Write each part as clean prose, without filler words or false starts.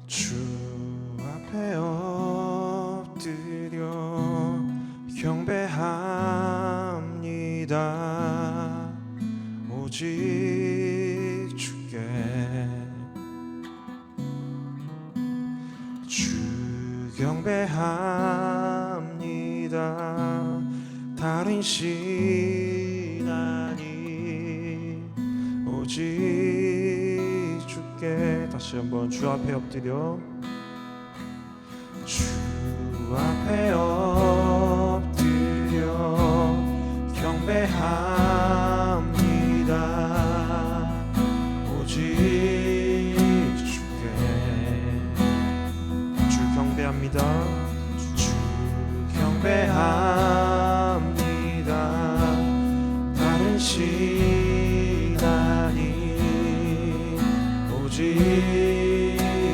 주 앞에 엎드려 경배합니다. 오직 주께 주 경배합니다. 다른 신 아니 오직 주께. 다시 한번 주 앞에 엎드려 주 앞에 엎드려 경배합니다. 오직 주께 주 경배합니다. 주 경배합니다. 다른 신 아니 오직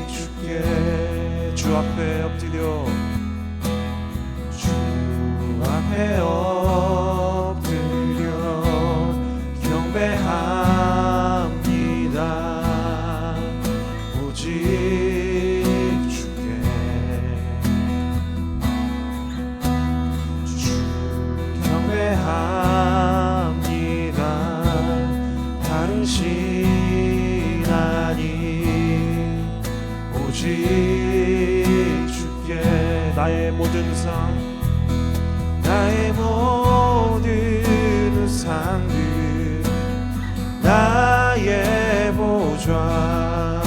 주께 주 앞에 엎드려 주 앞에 엎드려 경배합니다. 오직 주께 주 경배합니다. 다른 신 아니 오직 주께. 나의 모든 상 나의 모든 상들 나의 보좌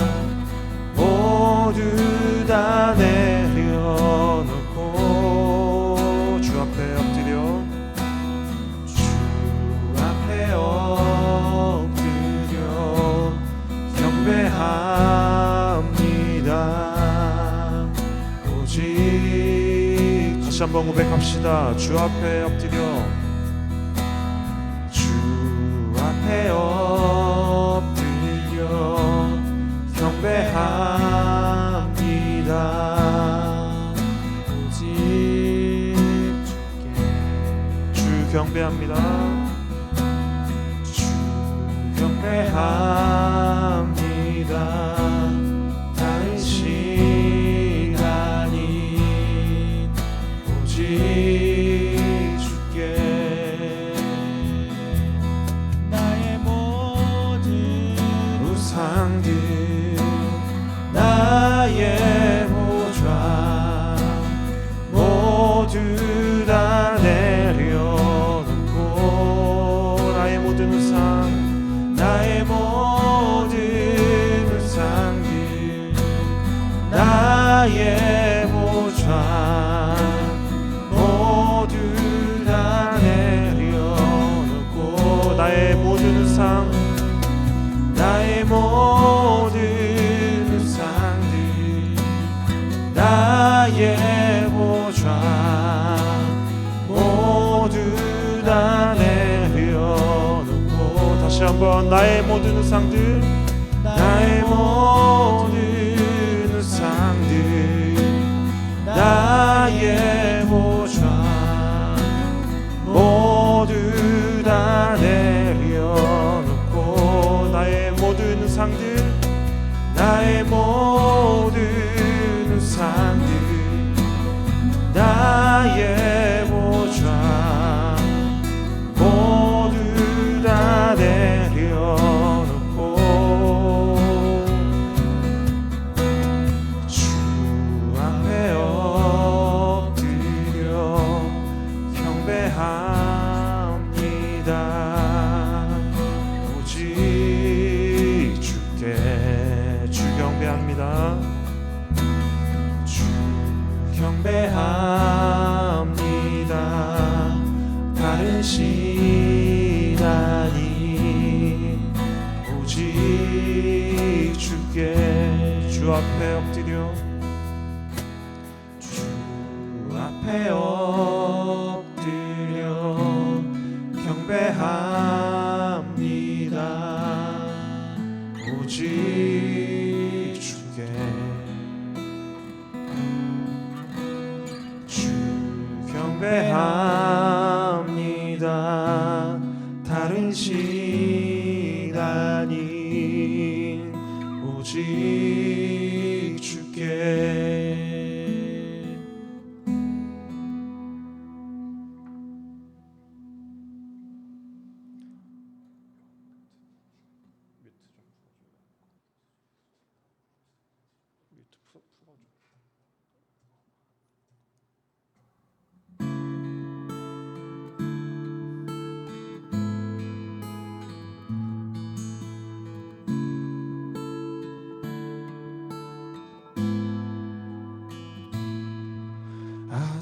모두 다 내려놓고 주 앞에 엎드려 주 앞에 엎드려 경배합니다. 오직 다시 한번 고백합시다. 주 앞에 엎드려 주 앞에 엎드려 경배합니다. 오직 주께 주 경배합니다. 주 경배합니다. 다른 신 아닌 오직 주께. 나의 모든 우상들 나의 보좌 모두 다 내려놓고 나의 모든 우상 나의 모든 우상들 나의 보좌 모두 다 내려놓고 나의 모든 우상 나의 모든 우상들 나의 보좌 모두 다 내려놓고 다시 한번 나의 모든 우상들 나의 모든 우상들 나의 보좌 모두 다 내려놓고 나의 모든 우상들 나의 모든 우상들 나의 보좌 모두 다 내려놓고 주 앞에 엎드려 경배합니다. 오직 주께 주 경배합니다. 주 경배합니다. 다른 신 아니 오직 주께 주 앞에 엎드려 주 앞에 엎드려 경배합니다. 오직 주께 주 경배합니다. 다른 신 아닌 오직 주께.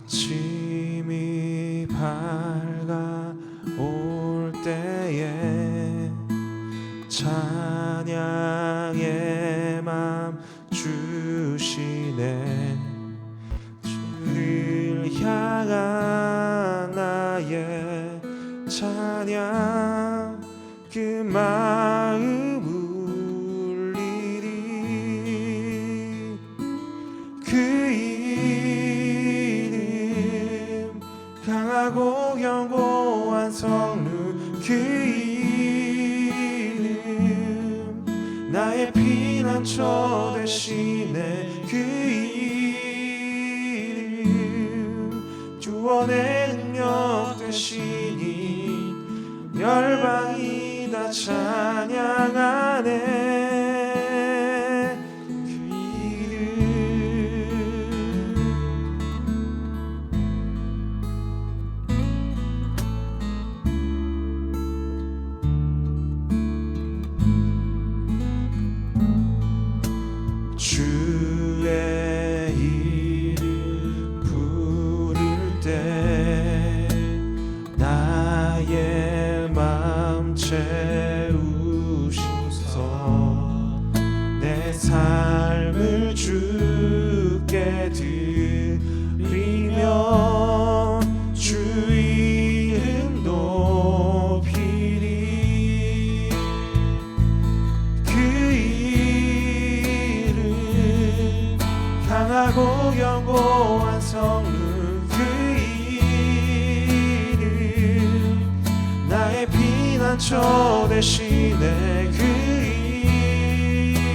아침이 밝아올 때에 찬양의 맘 주시네. 주를 향한 나의 찬양 그 마음 울리리. 그 이름 강하고 견고한 성루 그 이름 나의 피난처 되시네. 그 이름 구원의 능력 되시니 열방이 다 찬양하네. 주의 이름 부를 때 나의 맘 채우소서. 내 삶을 주께 드리며 주 이름 높이리. 강하고 견고한 성루 그 이름 나의 피난처 되시네. 그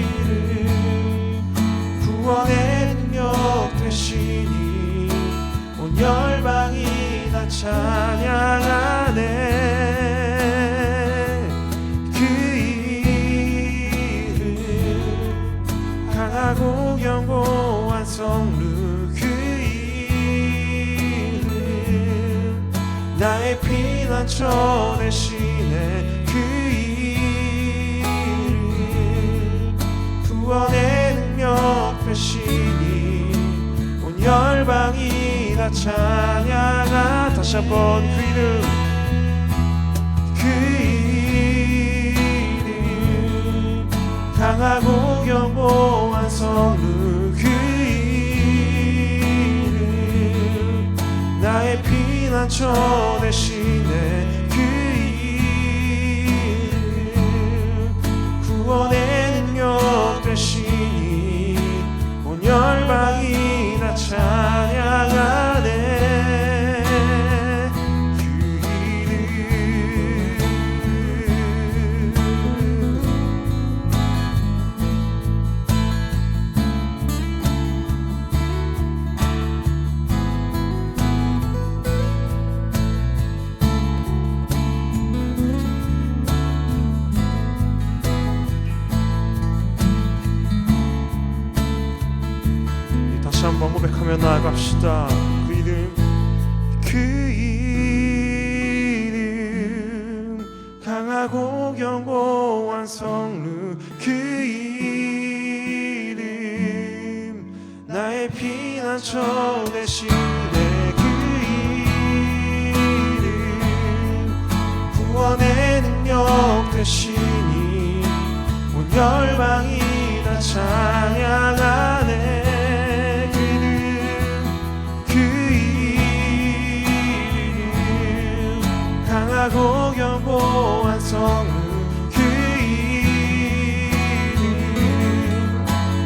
이름 구원의 능력 되시니 온 열방이 다 찬양하네. 그 이름 강하고 견고한 성루 그 이름 나의 피난처 되시네. 그 이름 구원의 능력 되시니 온 열방이 다 찬양하. 다시 한번 그 이름 그 이름 강하고 견고한 성루 그 이름 나의 피난처 되시네. 그 이름 구원의 능력 되시니 온 열방이 다 찬양하네. 다시 한번 고백하며 나아갑시다. 그 이름 그 이름 강하고 견고한 성루 그 이름 나의 피난처 되시네. 그 이름 구원의 능력 되시니 온 열방이 다 찬양하네. 강하고 견고한 성루 그 이름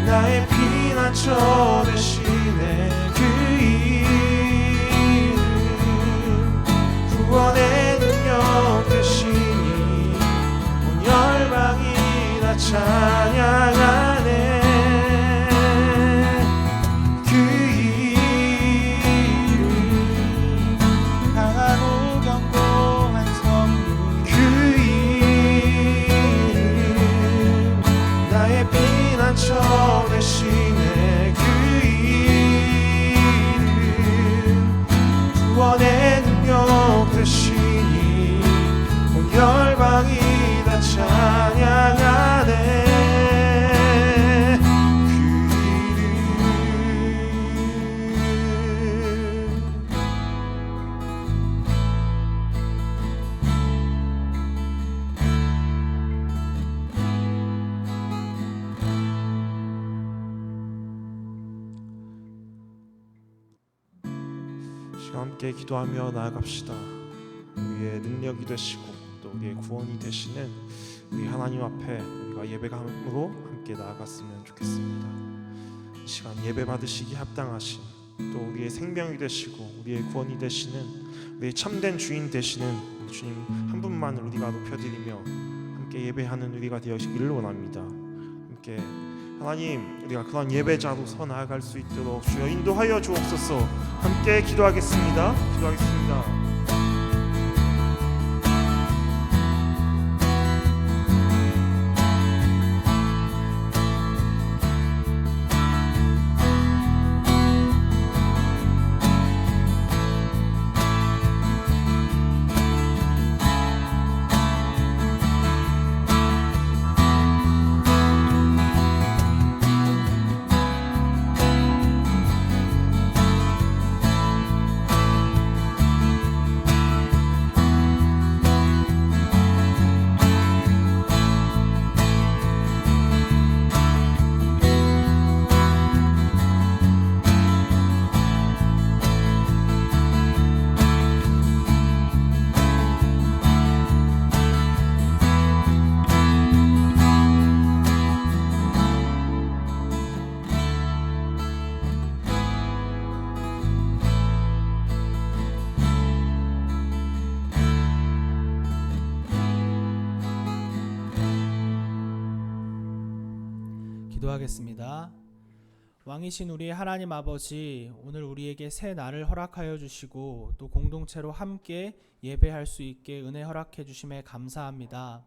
나의 피난처 되시네. 그 이름 구원의 능력 되시니 온 열방이 다 찬양하네. 시간 함께 기도하며 나아갑시다. 우리의 능력이 되시고 또 우리의 구원이 되시는 우리 하나님 앞에 우리가 예배감으로 함께 나아갔으면 좋겠습니다. 이 시간 예배 받으시기 합당하신 또 우리의 생명이 되시고 우리의 구원이 되시는 우리의 참된 주인 되시는 주님 한 분만을 우리가 높여드리며 함께 예배하는 우리가 되시기를 원합니다. 함께 하나님 우리가 그런 예배자로서 나아갈 수 있도록 주여 인도하여 주옵소서. 함께 기도하겠습니다. 기도하겠습니다. 왕이신 우리 하나님 아버지, 오늘 우리에게 새 날을 허락하여 주시고 또 공동체로 함께 예배할 수 있게 은혜 허락해 주심에 감사합니다.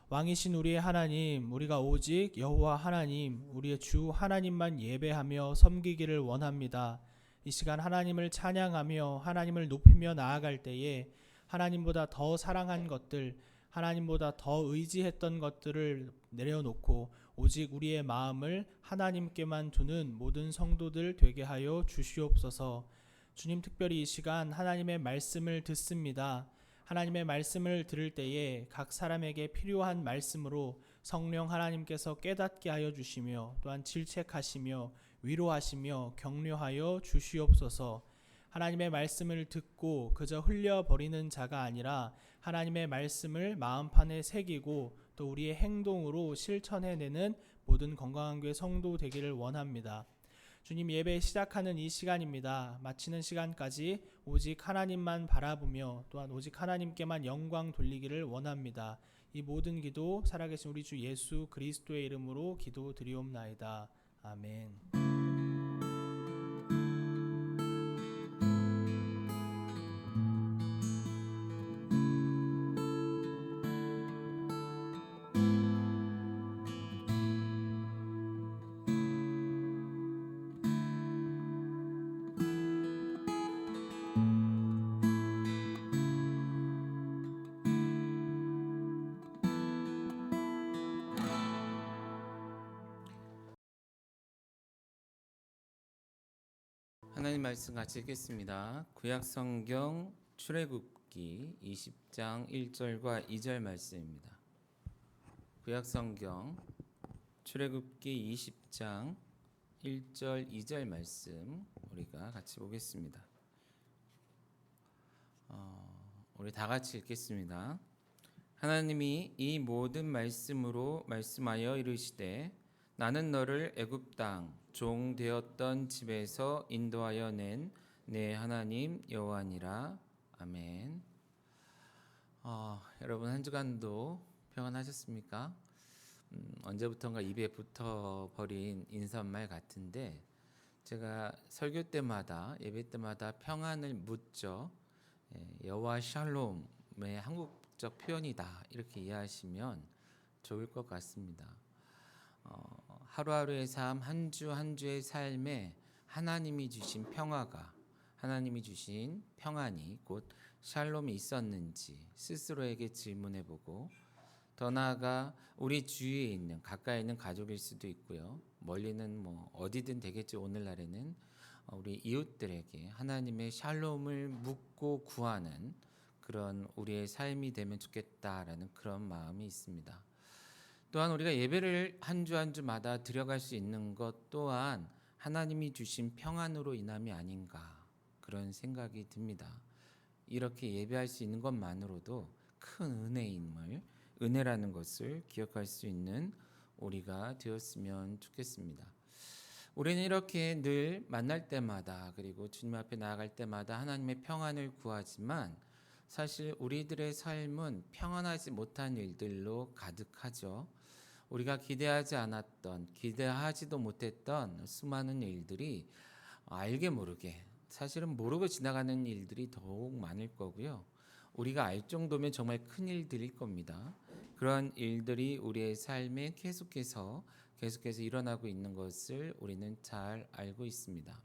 왕이신 우리의 하나님, 우리가 오직 여호와 하나님, 우리의 주 하나님만 예배하며 섬기기를 원합니다. 이 시간 하나님을 찬양하며 하나님을 높이며 나아갈 때에 하나님보다 더 사랑한 것들, 하나님보다 더 의지했던 것들을 내려놓고 오직 우리의 마음을 하나님께만 두는 모든 성도들 되게 하여 주시옵소서. 주님, 특별히 이 시간 하나님의 말씀을 듣습니다. 하나님의 말씀을 들을 때에 각 사람에게 필요한 말씀으로 성령 하나님께서 깨닫게 하여 주시며 또한 질책하시며 위로하시며 격려하여 주시옵소서. 하나님의 말씀을 듣고 그저 흘려버리는 자가 아니라 하나님의 말씀을 마음판에 새기고 또 우리의 행동으로 실천해내는 모든 건강한 교회 성도 되기를 원합니다. 주님, 예배 시작하는 이 시간입니다. 마치는 시간까지 오직 하나님만 바라보며 또한 오직 하나님께만 영광 돌리기를 원합니다. 이 모든 기도 살아계신 우리 주 예수 그리스도의 이름으로 기도드리옵나이다. 아멘. 하나님 말씀 같이 읽겠습니다. 구약성경 출애굽기 20장 1절과 2절 말씀입니다. 구약성경 출애굽기 20장 1절 2절 말씀 우리가 같이 보겠습니다. 우리 다 같이 읽겠습니다. 하나님이 이 모든 말씀으로 말씀하여 이르시되 나는 너를 애굽 땅 종 되었던 집에서 인도하여 낸 내 하나님 여호와니라. 아멘. 여러분 한 주간도 평안하셨습니까? 언제부턴가 입에 붙어버린 인사말 같은데 제가 설교 때마다 예배 때마다 평안을 묻죠. 여호와 샬롬의 한국적 표현이다 이렇게 이해하시면 좋을 것 같습니다. 하루하루의 삶, 한 주 한 주의 삶에 하나님이 주신 평화가, 하나님이 주신 평안이 곧 샬롬이 있었는지 스스로에게 질문해보고, 더 나아가 우리 주위에 있는 가까이 있는 가족일 수도 있고요, 멀리는 어디든 되겠죠. 오늘날에는 우리 이웃들에게 하나님의 샬롬을 묻고 구하는 그런 우리의 삶이 되면 좋겠다라는 그런 마음이 있습니다. 또한 우리가 예배를 한 주 한 주마다 드려갈 수 있는 것 또한 하나님이 주신 평안으로 인함이 아닌가 그런 생각이 듭니다. 이렇게 예배할 수 있는 것만으로도 큰 은혜임을, 은혜라는 것을 기억할 수 있는 우리가 되었으면 좋겠습니다. 우리는 이렇게 늘 만날 때마다 그리고 주님 앞에 나아갈 때마다 하나님의 평안을 구하지만 사실 우리들의 삶은 평안하지 못한 일들로 가득하죠. 우리가 기대하지 않았던, 기대하지도 못했던 수많은 일들이 알게 모르게, 사실은 모르고 지나가는 일들이 더욱 많을 거고요. 우리가 알 정도면 정말 큰 일들일 겁니다. 그런 일들이 우리의 삶에 계속해서 일어나고 있는 것을 우리는 잘 알고 있습니다.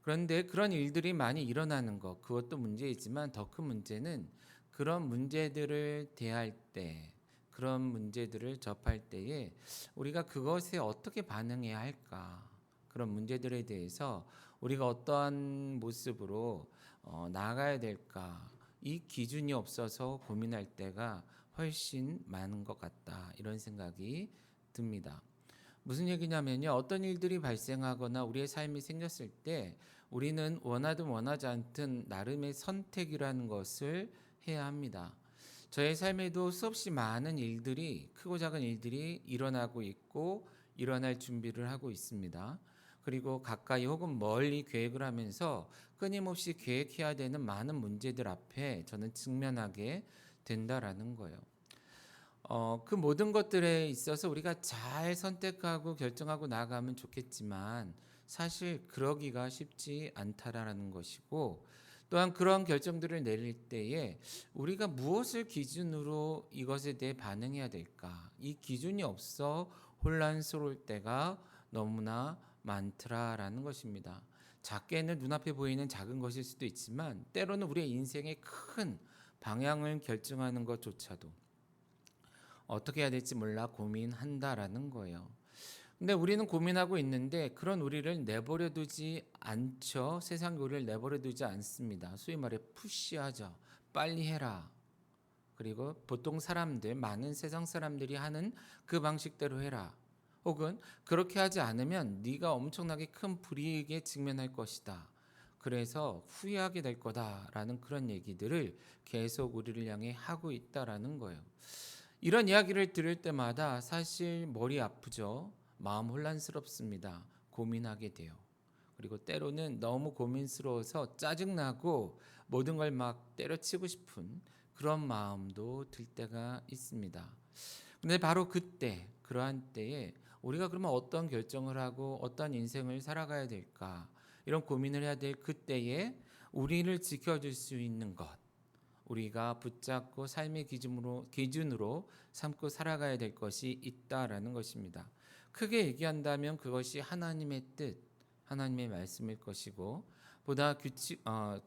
그런데 그런 일들이 많이 일어나는 것, 그것도 문제이지만 더 큰 문제는 그런 문제들을 대할 때, 그런 문제들을 접할 때에 우리가 그것에 어떻게 반응해야 할까? 그런 문제들에 대해서 우리가 어떠한 모습으로 나아가야 될까? 이 기준이 없어서 고민할 때가 훨씬 많은 것 같다. 이런 생각이 듭니다. 무슨 얘기냐면요. 어떤 일들이 발생하거나 우리의 삶이 생겼을 때 우리는 원하든 원하지 않든 나름의 선택이라는 것을 해야 합니다. 저의 삶에도 수없이 많은 일들이, 크고 작은 일들이 일어나고 있고 일어날 준비를 하고 있습니다. 그리고 가까이 혹은 멀리 계획을 하면서 끊임없이 계획해야 되는 많은 문제들 앞에 저는 직면하게 된다라는 거예요. 그 모든 것들에 있어서 우리가 잘 선택하고 결정하고 나가면 좋겠지만 사실 그러기가 쉽지 않다라는 것이고, 또한 그런 결정들을 내릴 때에 우리가 무엇을 기준으로 이것에 대해 반응해야 될까? 이 기준이 없어 혼란스러울 때가 너무나 많더라라는 것입니다. 작게는 눈앞에 보이는 작은 것일 수도 있지만 때로는 우리의 인생의 큰 방향을 결정하는 것조차도 어떻게 해야 될지 몰라 고민한다라는 거예요. 근데 우리는 고민하고 있는데 그런 우리를 내버려 두지 않죠. 세상이 우리를 내버려 두지 않습니다. 소위 말해 푸시하죠. 빨리 해라. 그리고 보통 사람들, 많은 세상 사람들이 하는 그 방식대로 해라. 혹은 그렇게 하지 않으면 네가 엄청나게 큰 불이익에 직면할 것이다. 그래서 후회하게 될 거다라는 그런 얘기들을 계속 우리를 향해 하고 있다라는 거예요. 이런 이야기를 들을 때마다 사실 머리 아프죠. 마음 혼란스럽습니다. 고민하게 돼요. 그리고 때로는 너무 고민스러워서 짜증나고 모든 걸 막 때려치고 싶은 그런 마음도 들 때가 있습니다. 근데 바로 그때, 그러한 때에 우리가 그러면 어떤 결정을 하고 어떤 인생을 살아가야 될까? 이런 고민을 해야 될 그때에 우리를 지켜줄 수 있는 것, 우리가 붙잡고 삶의 기준으로 삼고 살아가야 될 것이 있다라는 것입니다. 크게 얘기한다면 그것이 하나님의 뜻, 하나님의 말씀일 것이고, 보다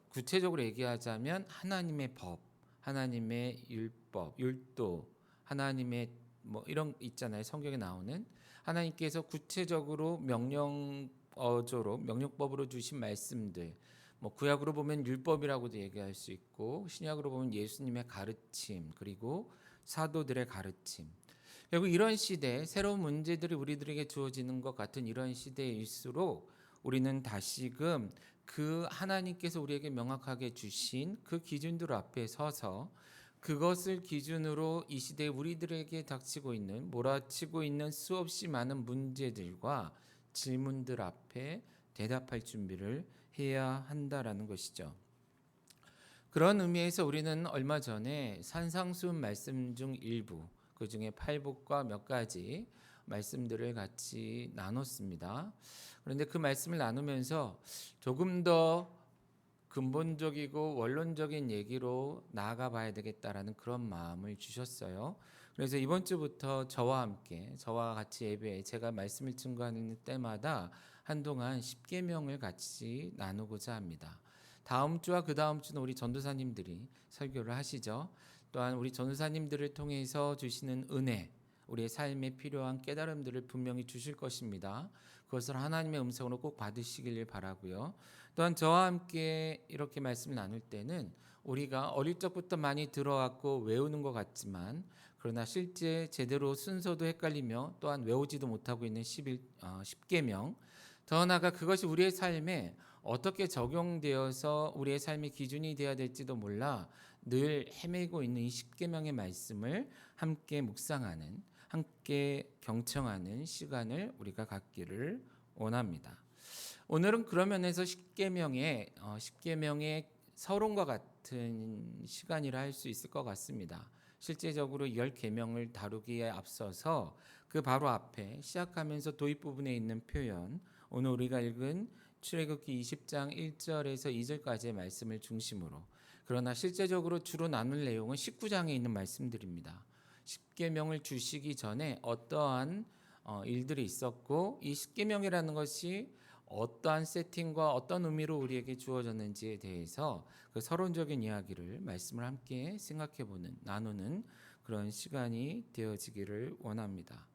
구체적으로 얘기하자면 하나님의 법, 하나님의 율법, 율도, 하나님의 뭐 이런 있잖아요. 성경에 나오는 하나님께서 구체적으로 명령어조로 명령법으로 주신 말씀들, 뭐 구약으로 보면 율법이라고도 얘기할 수 있고 신약으로 보면 예수님의 가르침, 그리고 사도들의 가르침. 결국 이런 시대, 새로운 문제들이 우리들에게 주어지는 것 같은 이런 시대일수록 우리는 다시금 그 하나님께서 우리에게 명확하게 주신 그 기준들 앞에 서서 그것을 기준으로 이 시대에 우리들에게 닥치고 있는, 몰아치고 있는 수없이 많은 문제들과 질문들 앞에 대답할 준비를 해야 한다라는 것이죠. 그런 의미에서 우리는 얼마 전에 산상수훈 말씀 중 일부, 그 중에 팔복과 몇 가지 말씀들을 같이 나눴습니다. 그런데 그 말씀을 나누면서 조금 더 근본적이고 원론적인 얘기로 나아가 봐야 되겠다라는 그런 마음을 주셨어요. 그래서 이번 주부터 저와 같이 예배에 제가 말씀을 증거하는 때마다 한동안 10계명을 같이 나누고자 합니다. 다음 주와 그 다음 주는 우리 전도사님들이 설교를 하시죠. 또한 우리 전도사님들을 통해서 주시는 은혜, 우리의 삶에 필요한 깨달음들을 분명히 주실 것입니다. 그것을 하나님의 음성으로 꼭 받으시길 바라고요. 또한 저와 함께 이렇게 말씀을 나눌 때는 우리가 어릴 적부터 많이 들어왔고 외우는 것 같지만 그러나 실제 제대로 순서도 헷갈리며 또한 외우지도 못하고 있는 10계명, 더 나아가 그것이 우리의 삶에 어떻게 적용되어서 우리의 삶의 기준이 되어야 될지도 몰라 늘 헤매고 있는 이 십계명의 말씀을 함께 묵상하는, 함께 경청하는 시간을 우리가 갖기를 원합니다. 오늘은 그런 면에서 십계명의 서론과 같은 시간이라 할 수 있을 것 같습니다. 실제적으로 10계명을 다루기에 앞서서 그 바로 앞에 시작하면서 도입 부분에 있는 표현, 오늘 우리가 읽은 출애굽기 20장 1절에서 2절까지의 말씀을 중심으로, 그러나 실제적으로 주로 나눌 내용은 19장에 있는 말씀들입니다. 십계명을 주시기 전에 어떠한 일들이 있었고 이 십계명이라는 것이 어떠한 세팅과 어떤 의미로 우리에게 주어졌는지에 대해서 그 서론적인 이야기를 말씀을 함께 생각해보는, 나누는 그런 시간이 되어지기를 원합니다.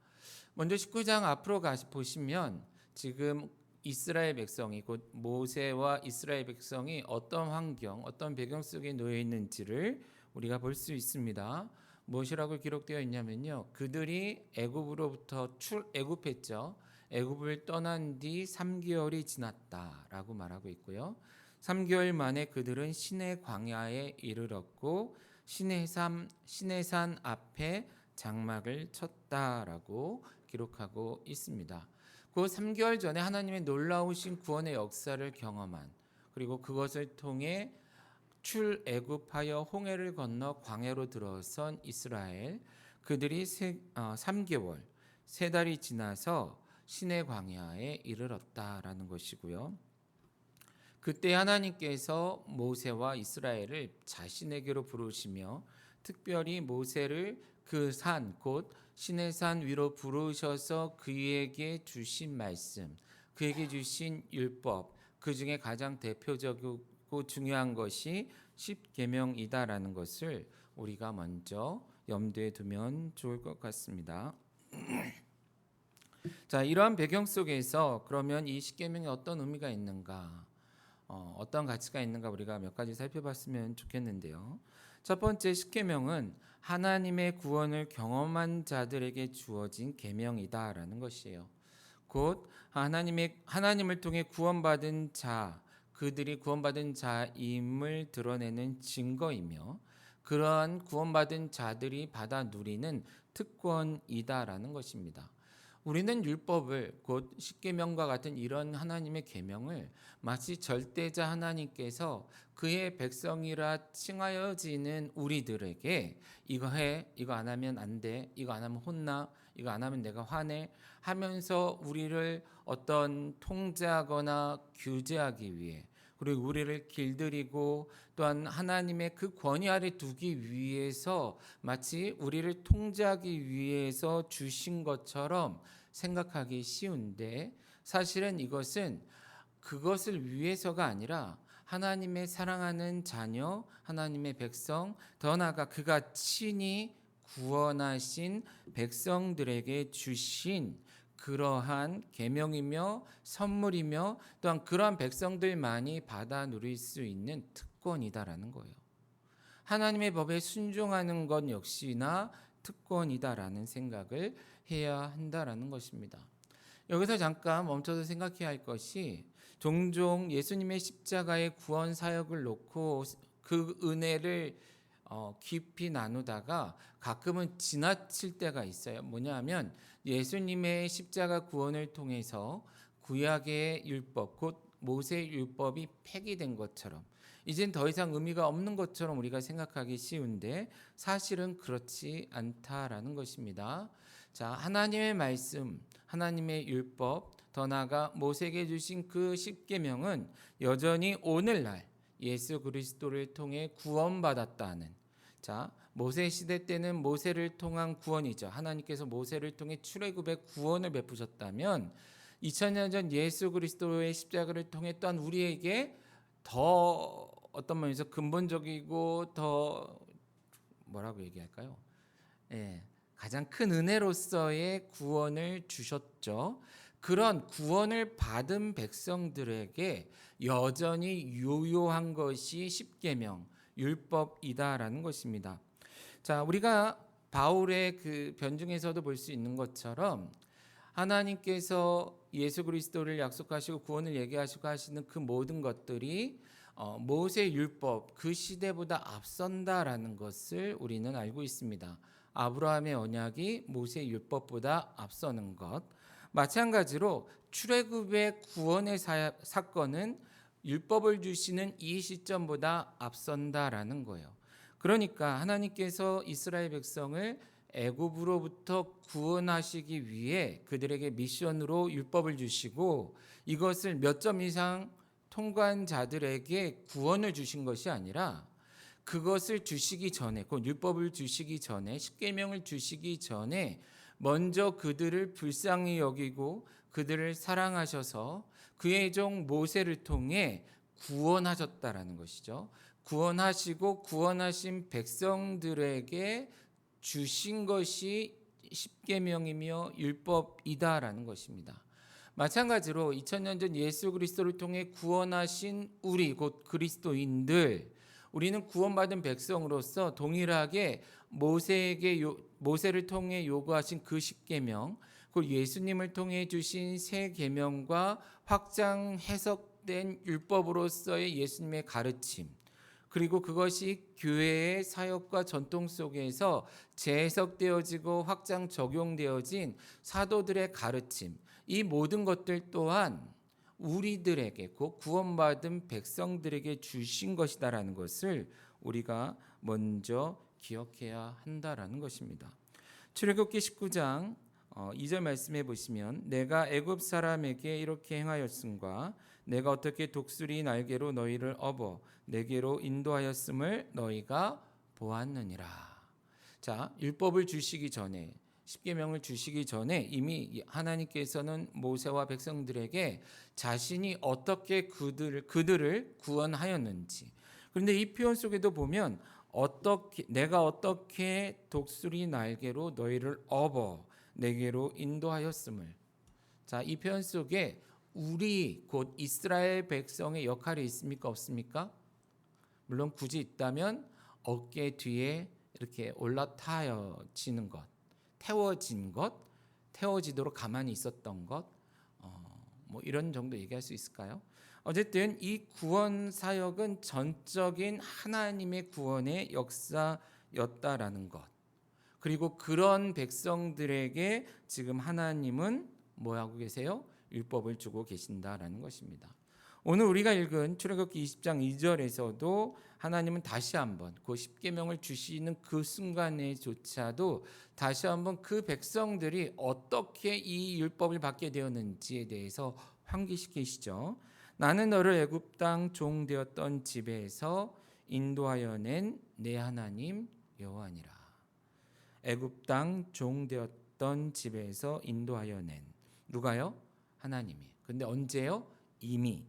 먼저 19장 앞으로 보시면 지금 이스라엘 백성이, 곧 모세와 이스라엘 백성이 어떤 환경, 어떤 배경 속에 놓여 있는지를 우리가 볼 수 있습니다. 무엇이라고 기록되어 있냐면요, 그들이 애굽으로부터 애굽했죠. 애굽을 떠난 뒤 3개월이 지났다라고 말하고 있고요. 3개월 만에 그들은 시내 광야에 이르렀고 시내산 앞에 장막을 쳤다라고 기록하고 있습니다. 그 3개월 전에 하나님의 놀라우신 구원의 역사를 경험한, 그리고 그것을 통해 출애굽하여 홍해를 건너 광야로 들어선 이스라엘, 그들이 3개월, 3달이 지나서 시내 광야에 이르렀다라는 것이고요. 그때 하나님께서 모세와 이스라엘을 자신에게로 부르시며 특별히 모세를 그 산, 곧 시내산 위로 부르셔서 그에게 주신 말씀, 그에게 주신 율법, 그 중에 가장 대표적이고 중요한 것이 십계명이다라는 것을 우리가 먼저 염두에 두면 좋을 것 같습니다. 자, 이러한 배경 속에서 그러면 이 십계명에 어떤 의미가 있는가, 어떤 가치가 있는가 우리가 몇 가지 살펴봤으면 좋겠는데요. 첫 번째, 십계명은 하나님의 구원을 경험한 자들에게 주어진 계명이다라는 것이에요. 곧 하나님을 통해 구원받은 자, 그들이 구원받은 자임을 드러내는 증거이며, 그러한 구원받은 자들이 받아 누리는 특권이다라는 것입니다. 우리는 율법을, 곧 십계명과 같은 이런 하나님의 계명을 마치 절대자 하나님께서 그의 백성이라 칭하여지는 우리들에게 이거 해, 이거 안 하면 안 돼, 이거 안 하면 혼나, 이거 안 하면 내가 화내 하면서 우리를 어떤 통제하거나 규제하기 위해, 그리고 우리를 길들이고 또한 하나님의 그 권위 아래 두기 위해서 마치 우리를 통제하기 위해서 주신 것처럼 생각하기 쉬운데, 사실은 이것은 그것을 위해서가 아니라 하나님의 사랑하는 자녀, 하나님의 백성, 더 나아가 그가 친히 구원하신 백성들에게 주신 그러한 계명이며 선물이며, 또한 그러한 백성들만이 받아 누릴 수 있는 특권이다라는 거예요. 하나님의 법에 순종하는 것 역시나 특권이다라는 생각을 해야 한다라는 것입니다. 여기서 잠깐 멈춰서 생각해야 할 것이, 종종 예수님의 십자가의 구원 사역을 놓고 그 은혜를 깊이 나누다가 가끔은 지나칠 때가 있어요. 뭐냐면 예수님의 십자가 구원을 통해서 구약의 율법, 곧 모세 율법이 폐기된 것처럼, 이젠 더 이상 의미가 없는 것처럼 우리가 생각하기 쉬운데 사실은 그렇지 않다라는 것입니다. 자, 하나님의 말씀, 하나님의 율법, 더 나아가 모세에게 주신 그 십계명은 여전히 오늘날 예수 그리스도를 통해 구원받았다는, 자, 모세 시대 때는 모세를 통한 구원이죠. 하나님께서 모세를 통해 출애굽의 구원을 베푸셨다면 2000년 전 예수 그리스도의 십자가를 통해 또한 우리에게 더 어떤 면에서 근본적이고 더 뭐라고 얘기할까요? 가장 큰 은혜로서의 구원을 주셨죠. 그런 구원을 받은 백성들에게 여전히 유효한 것이 십계명, 율법이다라는 것입니다. 자, 우리가 바울의 그 변증에서도 볼 수 있는 것처럼 하나님께서 예수 그리스도를 약속하시고 구원을 얘기하시고 하시는 그 모든 것들이 모세 율법 그 시대보다 앞선다라는 것을 우리는 알고 있습니다. 아브라함의 언약이 모세 율법보다 앞서는 것. 마찬가지로 출애굽의 구원의 사건은 율법을 주시는 이 시점보다 앞선다라는 거예요. 그러니까 하나님께서 이스라엘 백성을 애굽으로부터 구원하시기 위해 그들에게 미션으로 율법을 주시고 이것을 몇 점 이상 통과한 자들에게 구원을 주신 것이 아니라 그것을 주시기 전에, 그 율법을 주시기 전에, 십계명을 주시기 전에 먼저 그들을 불쌍히 여기고 그들을 사랑하셔서 그의 종 모세를 통해 구원하셨다라는 것이죠. 구원하시고 구원하신 백성들에게 주신 것이 십계명이며 율법이다라는 것입니다. 마찬가지로 2000년 전 예수 그리스도를 통해 구원하신 우리 곧 그리스도인들, 우리는 구원받은 백성으로서 동일하게 모세를 통해 요구하신 그 십계명, 그 예수님을 통해 주신 새 계명과 확장 해석된 율법으로서의 예수님의 가르침, 그리고 그것이 교회의 사역과 전통 속에서 재해석되어지고 확장 적용되어진 사도들의 가르침, 이 모든 것들 또한 우리들에게 곧 구원받은 백성들에게 주신 것이다라는 것을 우리가 먼저 기억해야 한다라는 것입니다. 출애굽기 19장 2절 말씀해 보시면 내가 애굽 사람에게 이렇게 행하였음과 내가 어떻게 독수리 날개로 너희를 업어 내게로 인도하였음을 너희가 보았느니라. 자, 율법을 주시기 전에 십계명을 주시기 전에 이미 하나님께서는 모세와 백성들에게 자신이 어떻게 그들을 구원하였는지. 그런데 이 표현 속에도 보면 내가 어떻게 독수리 날개로 너희를 업어 내게로 인도하였음을. 자, 이 표현 속에 우리 곧 이스라엘 백성의 역할이 있습니까? 없습니까? 물론 굳이 있다면 어깨 뒤에 이렇게 올라타여지는 것, 태워진 것, 태워지도록 가만히 있었던 것, 뭐 이런 정도 얘기할 수 있을까요? 어쨌든 이 구원 사역은 전적인 하나님의 구원의 역사였다라는 것. 그리고 그런 백성들에게 지금 하나님은 뭐 하고 계세요? 율법을 주고 계신다라는 것입니다. 오늘 우리가 읽은 출애굽기 20장 2절에서도 하나님은 다시 한번 그 십계명을 주시는 그 순간에조차도 다시 한번 그 백성들이 어떻게 이 율법을 받게 되었는지에 대해서 환기시키시죠. 나는 너를 애굽 땅 종 되었던 집에서 인도하여 낸 내 하나님 여호와니라. 애굽 땅 종 되었던 집에서 인도하여 낸 누가요? 하나님이. 근데 언제요? 이미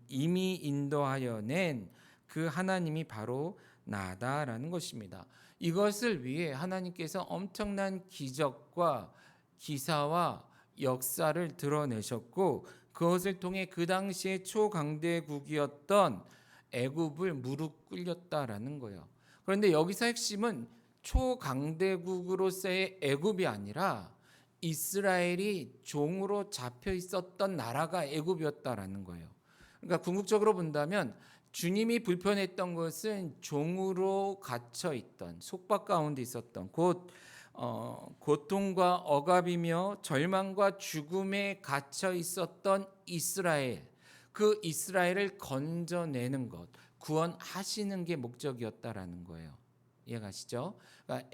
인도하여 낸 그 하나님이 바로 나다라는 것입니다. 이것을 위해 하나님께서 엄청난 기적과 기사와 역사를 드러내셨고 그것을 통해 그 당시에 초강대국이었던 애굽을 무릎 꿇렸다라는 거예요. 그런데 여기서 핵심은 초강대국으로서의 애굽이 아니라 이스라엘이 종으로 잡혀 있었던 나라가 애굽이었다라는 거예요. 그러니까 궁극적으로 본다면 주님이 불편했던 것은 종으로 갇혀 있던 속박 가운데 있었던 곧 고통과 억압이며 절망과 죽음에 갇혀 있었던 이스라엘, 그 이스라엘을 건져내는 것, 구원하시는 게 목적이었다라는 거예요. 이해가시죠? 그러니까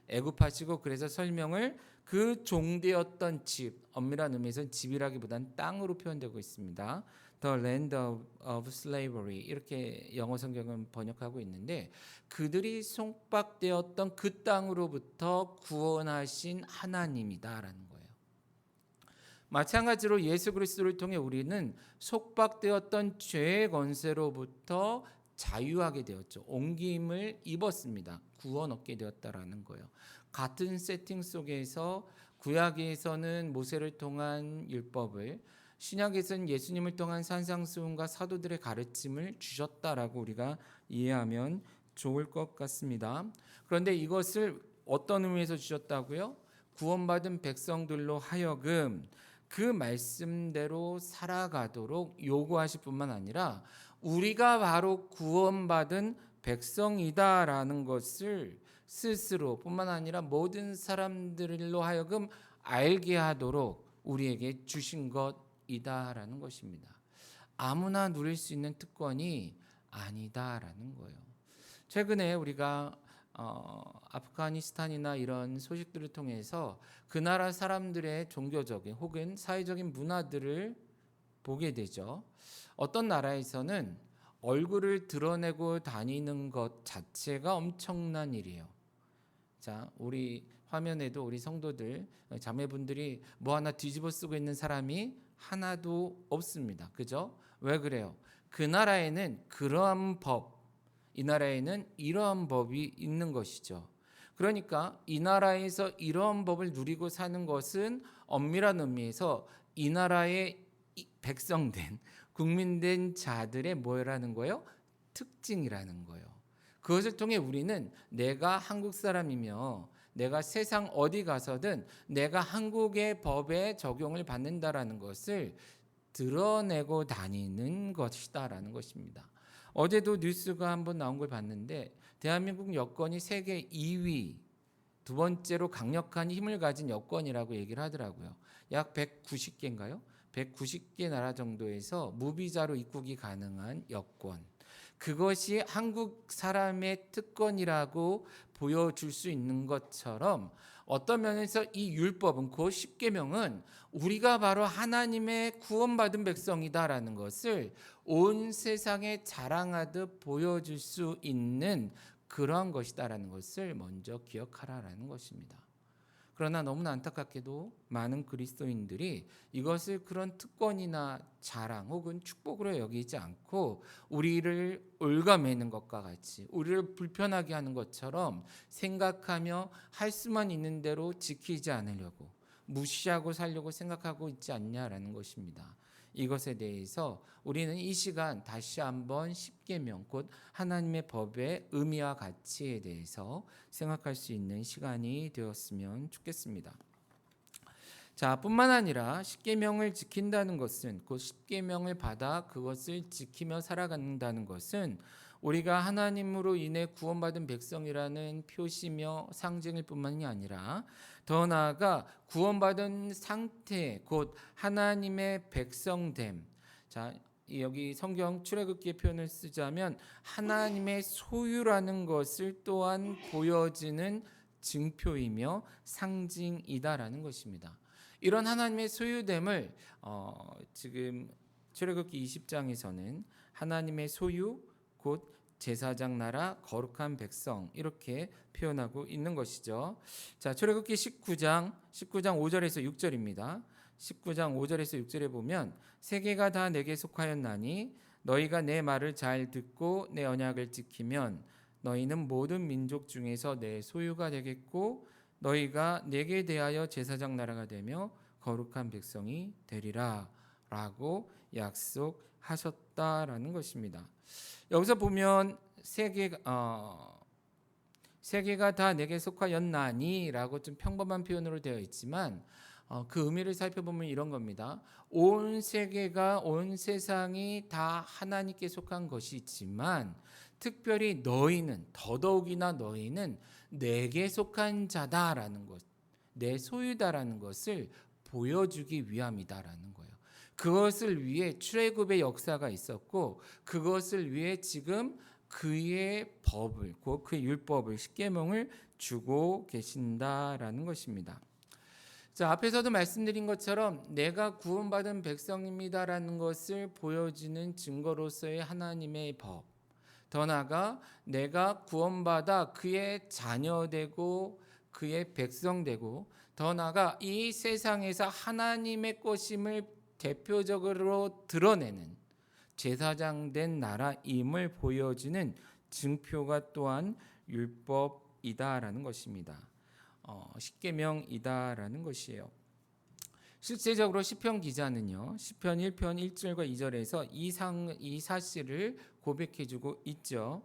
애굽하시고 그래서 설명을 그 종되었던 집, 엄밀한 의미에서는 집이라기보다는 땅으로 표현되고 있습니다. The land of slavery 이렇게 영어 성경은 번역하고 있는데 그들이 속박되었던 그 땅으로부터 구원하신 하나님이다라는 거예요. 마찬가지로 예수 그리스도를 통해 우리는 속박되었던 죄의 권세로부터 자유하게 되었죠. 옮김을 입었습니다. 구원 얻게 되었다라는 거예요. 같은 세팅 속에서 구약에서는 모세를 통한 율법을, 신약에서는 예수님을 통한 산상수훈과 사도들의 가르침을 주셨다라고 우리가 이해하면 좋을 것 같습니다. 그런데 이것을 어떤 의미에서 주셨다고요? 구원받은 백성들로 하여금 그 말씀대로 살아가도록 요구하실 뿐만 아니라 우리가 바로 구원받은 백성이다라는 것을 스스로 뿐만 아니라 모든 사람들로 하여금 알게 하도록 우리에게 주신 것이다라는 것입니다. 아무나 누릴 수 있는 특권이 아니다라는 거예요. 최근에 우리가 아프가니스탄이나 이런 소식들을 통해서 그 나라 사람들의 종교적인 혹은 사회적인 문화들을 보게 되죠. 어떤 나라에서는 얼굴을 드러내고 다니는 것 자체가 엄청난 일이에요. 자, 우리 화면에도 우리 성도들, 자매분들이 뭐 하나 뒤집어 쓰고 있는 사람이 하나도 없습니다. 그죠? 왜 그래요? 그 나라에는 그러한 법, 이 나라에는 이러한 법이 있는 것이죠. 그러니까 이 나라에서 이러한 법을 누리고 사는 것은 엄밀한 의미에서 이 나라의 백성된 국민된 자들의 뭐라는 거예요? 특징이라는 거예요. 그것을 통해 우리는 내가 한국 사람이며 내가 세상 어디 가서든 내가 한국의 법에 적용을 받는다라는 것을 드러내고 다니는 것이다라는 것입니다. 어제도 뉴스가 한번 나온 걸 봤는데 대한민국 여권이 세계 2위, 두 번째로 강력한 힘을 가진 여권이라고 얘기를 하더라고요. 약 190개인가요? 190개 나라 정도에서 무비자로 입국이 가능한 여권. 그것이 한국 사람의 특권이라고 보여줄 수 있는 것처럼 어떤 면에서 이 율법은 그 10계명은 우리가 바로 하나님의 구원받은 백성이다라는 것을 온 세상에 자랑하듯 보여줄 수 있는 그러한 것이다라는 것을 먼저 기억하라라는 것입니다. 그러나 너무나 안타깝게도 많은 그리스도인들이 이것을 그런 특권이나 자랑 혹은 축복으로 여기지 않고 우리를 올가매는 것과 같이 우리를 불편하게 하는 것처럼 생각하며 할 수만 있는 대로 지키지 않으려고 무시하고 살려고 생각하고 있지 않냐라는 것입니다. 이것에 대해서 우리는 이 시간 다시 한번 10계명 곧 하나님의 법의 의미와 가치에 대해서 생각할 수 있는 시간이 되었으면 좋겠습니다. 자, 뿐만 아니라 10계명을 지킨다는 것은 곧 10계명을 받아 그것을 지키며 살아간다는 것은 우리가 하나님으로 인해 구원받은 백성이라는 표시며 상징일 뿐만이 아니라 더 나아가 구원받은 상태 곧 하나님의 백성됨. 자, 여기 성경 출애굽기의 표현을 쓰자면 하나님의 소유라는 것을 또한 보여지는 증표이며 상징이다라는 것입니다. 이런 하나님의 소유됨을 지금 출애굽기 20장에서는 하나님의 소유 곧 제사장 나라 거룩한 백성 이렇게 표현하고 있는 것이죠. 자, 출애굽기 19장 5절에서 6절입니다. 19장 5절에서 6절에 보면 세계가 다 내게 속하였나니 너희가 내 말을 잘 듣고 내 언약을 지키면 너희는 모든 민족 중에서 내 소유가 되겠고 너희가 내게 대하여 제사장 나라가 되며 거룩한 백성이 되리라 라고 약속하셨다라는 것입니다. 여기서 보면 세계가 다 내게 속하였나니 라고 좀 평범한 표현으로 되어 있지만 그 의미를 살펴보면 이런 겁니다. 온 세계가 온 세상이 다 하나님께 속한 것이지만 특별히 너희는 더더욱이나 너희는 내게 속한 자다라는 것, 내 소유다라는 것을 보여주기 위함이다라는 거예요. 그것을 위해 출애굽의 역사가 있었고 그것을 위해 지금 그의 법을 곧 그의 율법을 10계명을 주고 계신다라는 것입니다. 자, 앞에서도 말씀드린 것처럼 내가 구원받은 백성입니다라는 것을 보여주는 증거로서의 하나님의 법. 더 나아가 내가 구원받아 그의 자녀되고 그의 백성되고 더 나아가 이 세상에서 하나님의 것임을 대표적으로 드러내는 제사장 된 나라임을 보여주는 증표가 또한 율법이다라는 것입니다. 10계명이다라는 것이에요. 실제적으로 시편 기자는요. 시편 1편 1절과 2절에서 이 사실을 고백해주고 있죠.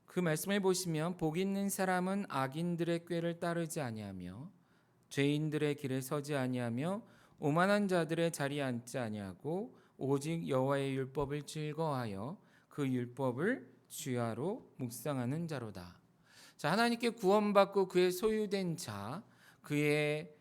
그 말씀을 보시면 복 있는 사람은 악인들의 꾀를 따르지 아니하며 죄인들의 길에 서지 아니하며 오만한 자들의 자리에 앉지 아니하고 오직 여호와의 율법을 즐거워하여 그 율법을 주야로 묵상하는 자로다. 자, 하나님께 구원받고 그의 소유된 자, 그의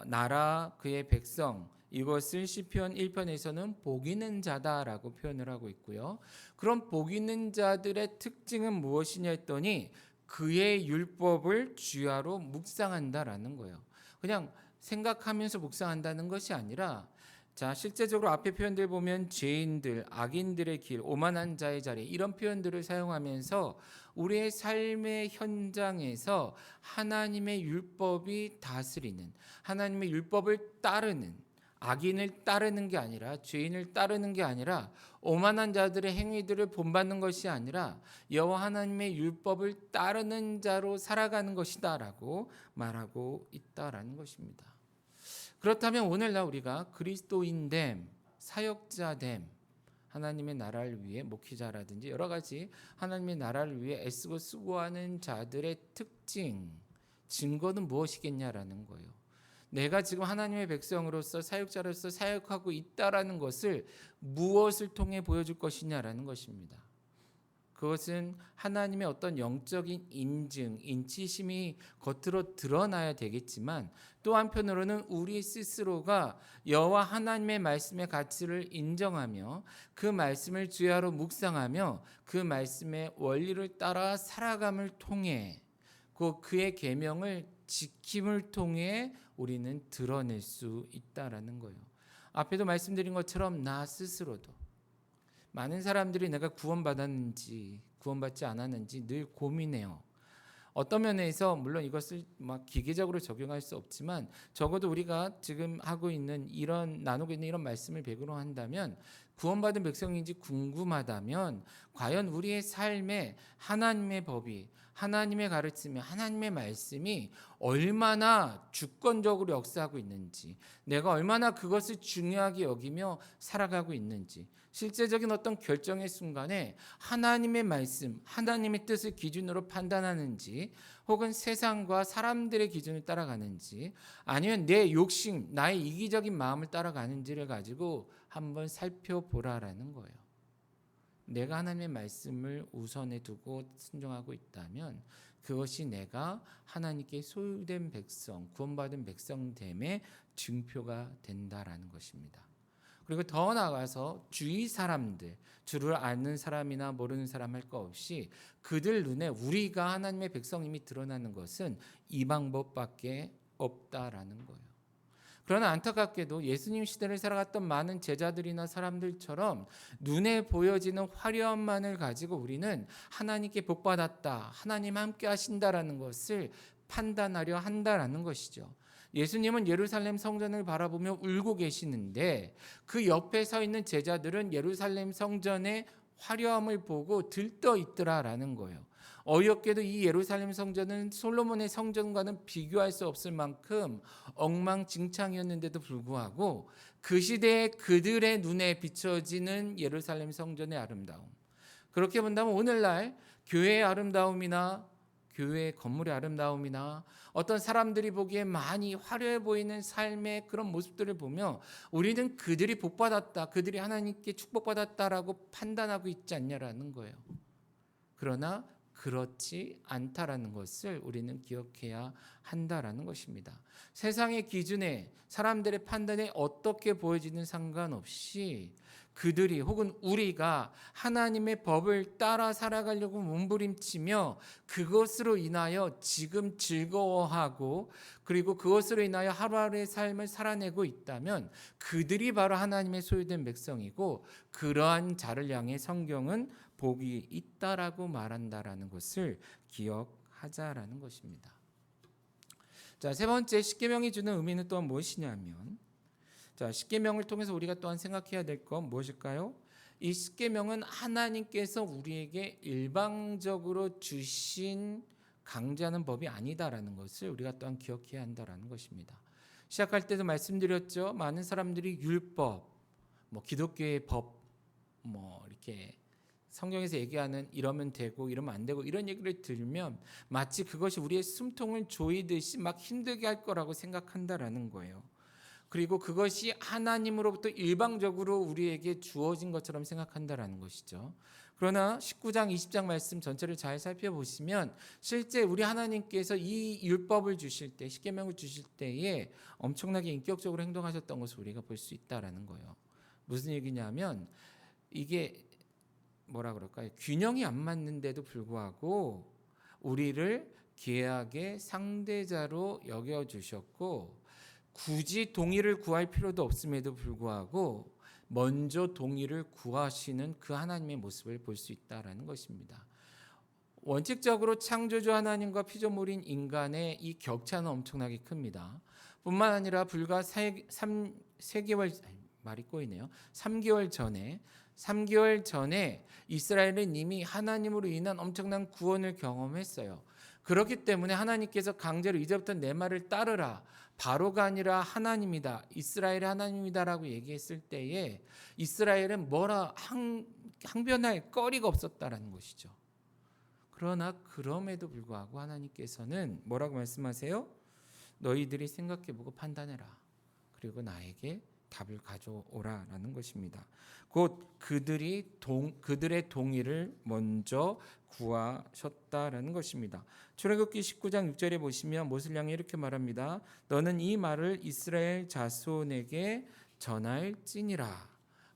나라, 그의 백성, 이것을 시편 1편에서는 복 있는 자다라고 표현을 하고 있고요. 그럼 복 있는 자들의 특징은 무엇이냐 했더니 그의 율법을 주야로 묵상한다라는 거예요. 그냥 생각하면서 묵상한다는 것이 아니라, 자, 실제적으로 앞에 표현들 보면 죄인들, 악인들의 길, 오만한 자의 자리, 이런 표현들을 사용하면서 우리의 삶의 현장에서 하나님의 율법이 다스리는, 하나님의 율법을 따르는, 악인을 따르는 게 아니라, 죄인을 따르는 게 아니라, 오만한 자들의 행위들을 본받는 것이 아니라 여호와 하나님의 율법을 따르는 자로 살아가는 것이다라고 말하고 있다라는 것입니다. 그렇다면 오늘날 우리가 그리스도인됨, 사역자됨, 하나님의 나라를 위해 목회자라든지 여러 가지 하나님의 나라를 위해 애쓰고 수고하는 자들의 특징, 증거는 무엇이겠냐라는 거예요. 내가 지금 하나님의 백성으로서 사역자로서 사역하고 있다라는 것을 무엇을 통해 보여줄 것이냐라는 것입니다. 그것은 하나님의 어떤 영적인 인증, 인치심이 겉으로 드러나야 되겠지만, 또 한편으로는 우리 스스로가 여호와 하나님의 말씀의 가치를 인정하며 그 말씀을 주야로 묵상하며 그 말씀의 원리를 따라 살아감을 통해 그의 계명을 지킴을 통해 우리는 드러낼 수 있다라는 거예요. 앞에도 말씀드린 것처럼 나 스스로도 많은 사람들이 내가 구원받았는지 구원받지 않았는지 늘 고민해요. 어떤 면에서 물론 이것을 막 기계적으로 적용할 수 없지만 적어도 우리가 지금 하고 있는 이런 나누고 있는 이런 말씀을 배경으로 한다면, 구원받은 백성인지 궁금하다면 과연 우리의 삶에 하나님의 법이, 하나님의 가르침이, 하나님의 말씀이 얼마나 주권적으로 역사하고 있는지, 내가 얼마나 그것을 중요하게 여기며 살아가고 있는지, 실제적인 어떤 결정의 순간에 하나님의 말씀, 하나님의 뜻을 기준으로 판단하는지, 혹은 세상과 사람들의 기준을 따라가는지, 아니면 내 욕심, 나의 이기적인 마음을 따라가는지를 가지고 한번 살펴보라라는 거예요. 내가 하나님의 말씀을 우선에 두고 순종하고 있다면 그것이 내가 하나님께 소유된 백성, 구원받은 백성됨의 증표가 된다라는 것입니다. 그리고 더 나아가서 주위 사람들, 주를 아는 사람이나 모르는 사람 할 거 없이 그들 눈에 우리가 하나님의 백성임이 드러나는 것은 이 방법밖에 없다라는 거예요. 그러나 안타깝게도 예수님 시대를 살아갔던 많은 제자들이나 사람들처럼 눈에 보여지는 화려함만을 가지고 우리는 하나님께 복받았다, 하나님 함께 하신다라는 것을 판단하려 한다라는 것이죠. 예수님은 예루살렘 성전을 바라보며 울고 계시는데 그 옆에 서 있는 제자들은 예루살렘 성전의 화려함을 보고 들떠 있더라라는 거예요. 어이없게도 이 예루살렘 성전은 솔로몬의 성전과는 비교할 수 없을 만큼 엉망진창이었는데도 불구하고 그 시대에 그들의 눈에 비춰지는 예루살렘 성전의 아름다움, 그렇게 본다면 오늘날 교회의 아름다움이나 교회 건물의 아름다움이나 어떤 사람들이 보기에 많이 화려해 보이는 삶의 그런 모습들을 보며 우리는 그들이 복받았다, 그들이 하나님께 축복받았다라고 판단하고 있지 않냐라는 거예요. 그러나 그렇지 않다라는 것을 우리는 기억해야 한다라는 것입니다. 세상의 기준에, 사람들의 판단에 어떻게 보여지는 상관없이 그들이 혹은 우리가 하나님의 법을 따라 살아가려고 몸부림치며 그것으로 인하여 지금 즐거워하고 그리고 그것으로 인하여 하루하루의 삶을 살아내고 있다면 그들이 바로 하나님의 소유된 백성이고, 그러한 자를 향해 성경은 복이 있다라고 말한다라는 것을 기억하자라는 것입니다. 자, 세 번째, 십계명이 주는 의미는 또한 무엇이냐면, 자, 십계명을 통해서 우리가 또한 생각해야 될 건 무엇일까요? 이 십계명은 하나님께서 우리에게 일방적으로 주신 강제하는 법이 아니다라는 것을 우리가 또한 기억해야 한다라는 것입니다. 시작할 때도 말씀드렸죠. 많은 사람들이 율법, 기독교의 법, 이렇게 성경에서 얘기하는 이러면 되고 이러면 안 되고 이런 얘기를 들으면 마치 그것이 우리의 숨통을 조이듯이 막 힘들게 할 거라고 생각한다라는 거예요. 그리고 그것이 하나님으로부터 일방적으로 우리에게 주어진 것처럼 생각한다라는 것이죠. 그러나 19장 20장 말씀 전체를 잘 살펴보시면 실제 우리 하나님께서 이 율법을 주실 때, 십계명을 주실 때에 엄청나게 인격적으로 행동하셨던 것을 우리가 볼 수 있다라는 거예요. 무슨 얘기냐면 이게 뭐라 그럴까요? 균형이 안 맞는데도 불구하고 우리를 계약의 상대자로 여겨주셨고 굳이 동의를 구할 필요도 없음에도 불구하고 먼저 동의를 구하시는 그 하나님의 모습을 볼 수 있다라는 것입니다. 원칙적으로 창조주 하나님과 피조물인 인간의 이 격차는 엄청나게 큽니다. 뿐만 아니라 불과 3개월 전에 이스라엘은 이미 하나님으로 인한 엄청난 구원을 경험했어요. 그렇기 때문에 하나님께서 강제로 이제부터 내 말을 따르라, 바로가 아니라 하나님이다, 이스라엘의 하나님이다라고 얘기했을 때에 이스라엘은 뭐라 항변할 거리가 없었다라는 것이죠. 그러나 그럼에도 불구하고 하나님께서는 뭐라고 말씀하세요? 너희들이 생각해보고 판단해라. 그리고 나에게 답을 가져오라라는 것입니다. 곧 그들의 동의를 먼저 구하셨다라는 것입니다. 출애굽기 19장 6절에 보시면 모세를 향해 이렇게 말합니다. 너는 이 말을 이스라엘 자손에게 전할지니라.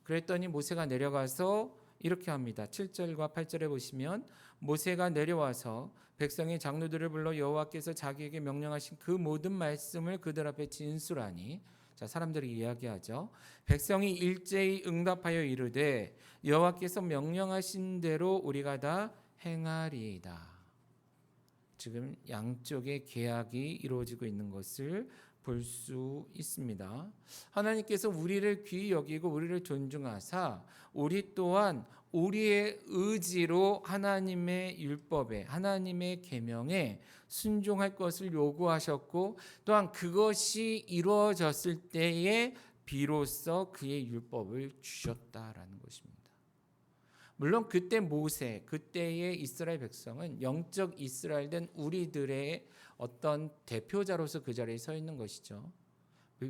그랬더니 모세가 내려가서 이렇게 합니다. 7절과 8절에 보시면 모세가 내려와서 백성의 장로들을 불러 여호와께서 자기에게 명령하신 그 모든 말씀을 그들 앞에 진술하니, 자, 사람들이 이야기하죠. 백성이 일제히 응답하여 이르되 여호와께서 명령하신 대로 우리가 다 행하리이다. 지금 양쪽의 계약이 이루어지고 있는 것을 볼 수 있습니다. 하나님께서 우리를 귀히 여기고 우리를 존중하사 우리 또한 우리의 의지로 하나님의 율법에, 하나님의 계명에 순종할 것을 요구하셨고, 또한 그것이 이루어졌을 때에 비로소 그의 율법을 주셨다라는 것입니다. 물론 그때 모세, 그때의 이스라엘 백성은 영적 이스라엘된 우리들의 어떤 대표자로서 그 자리에 서 있는 것이죠.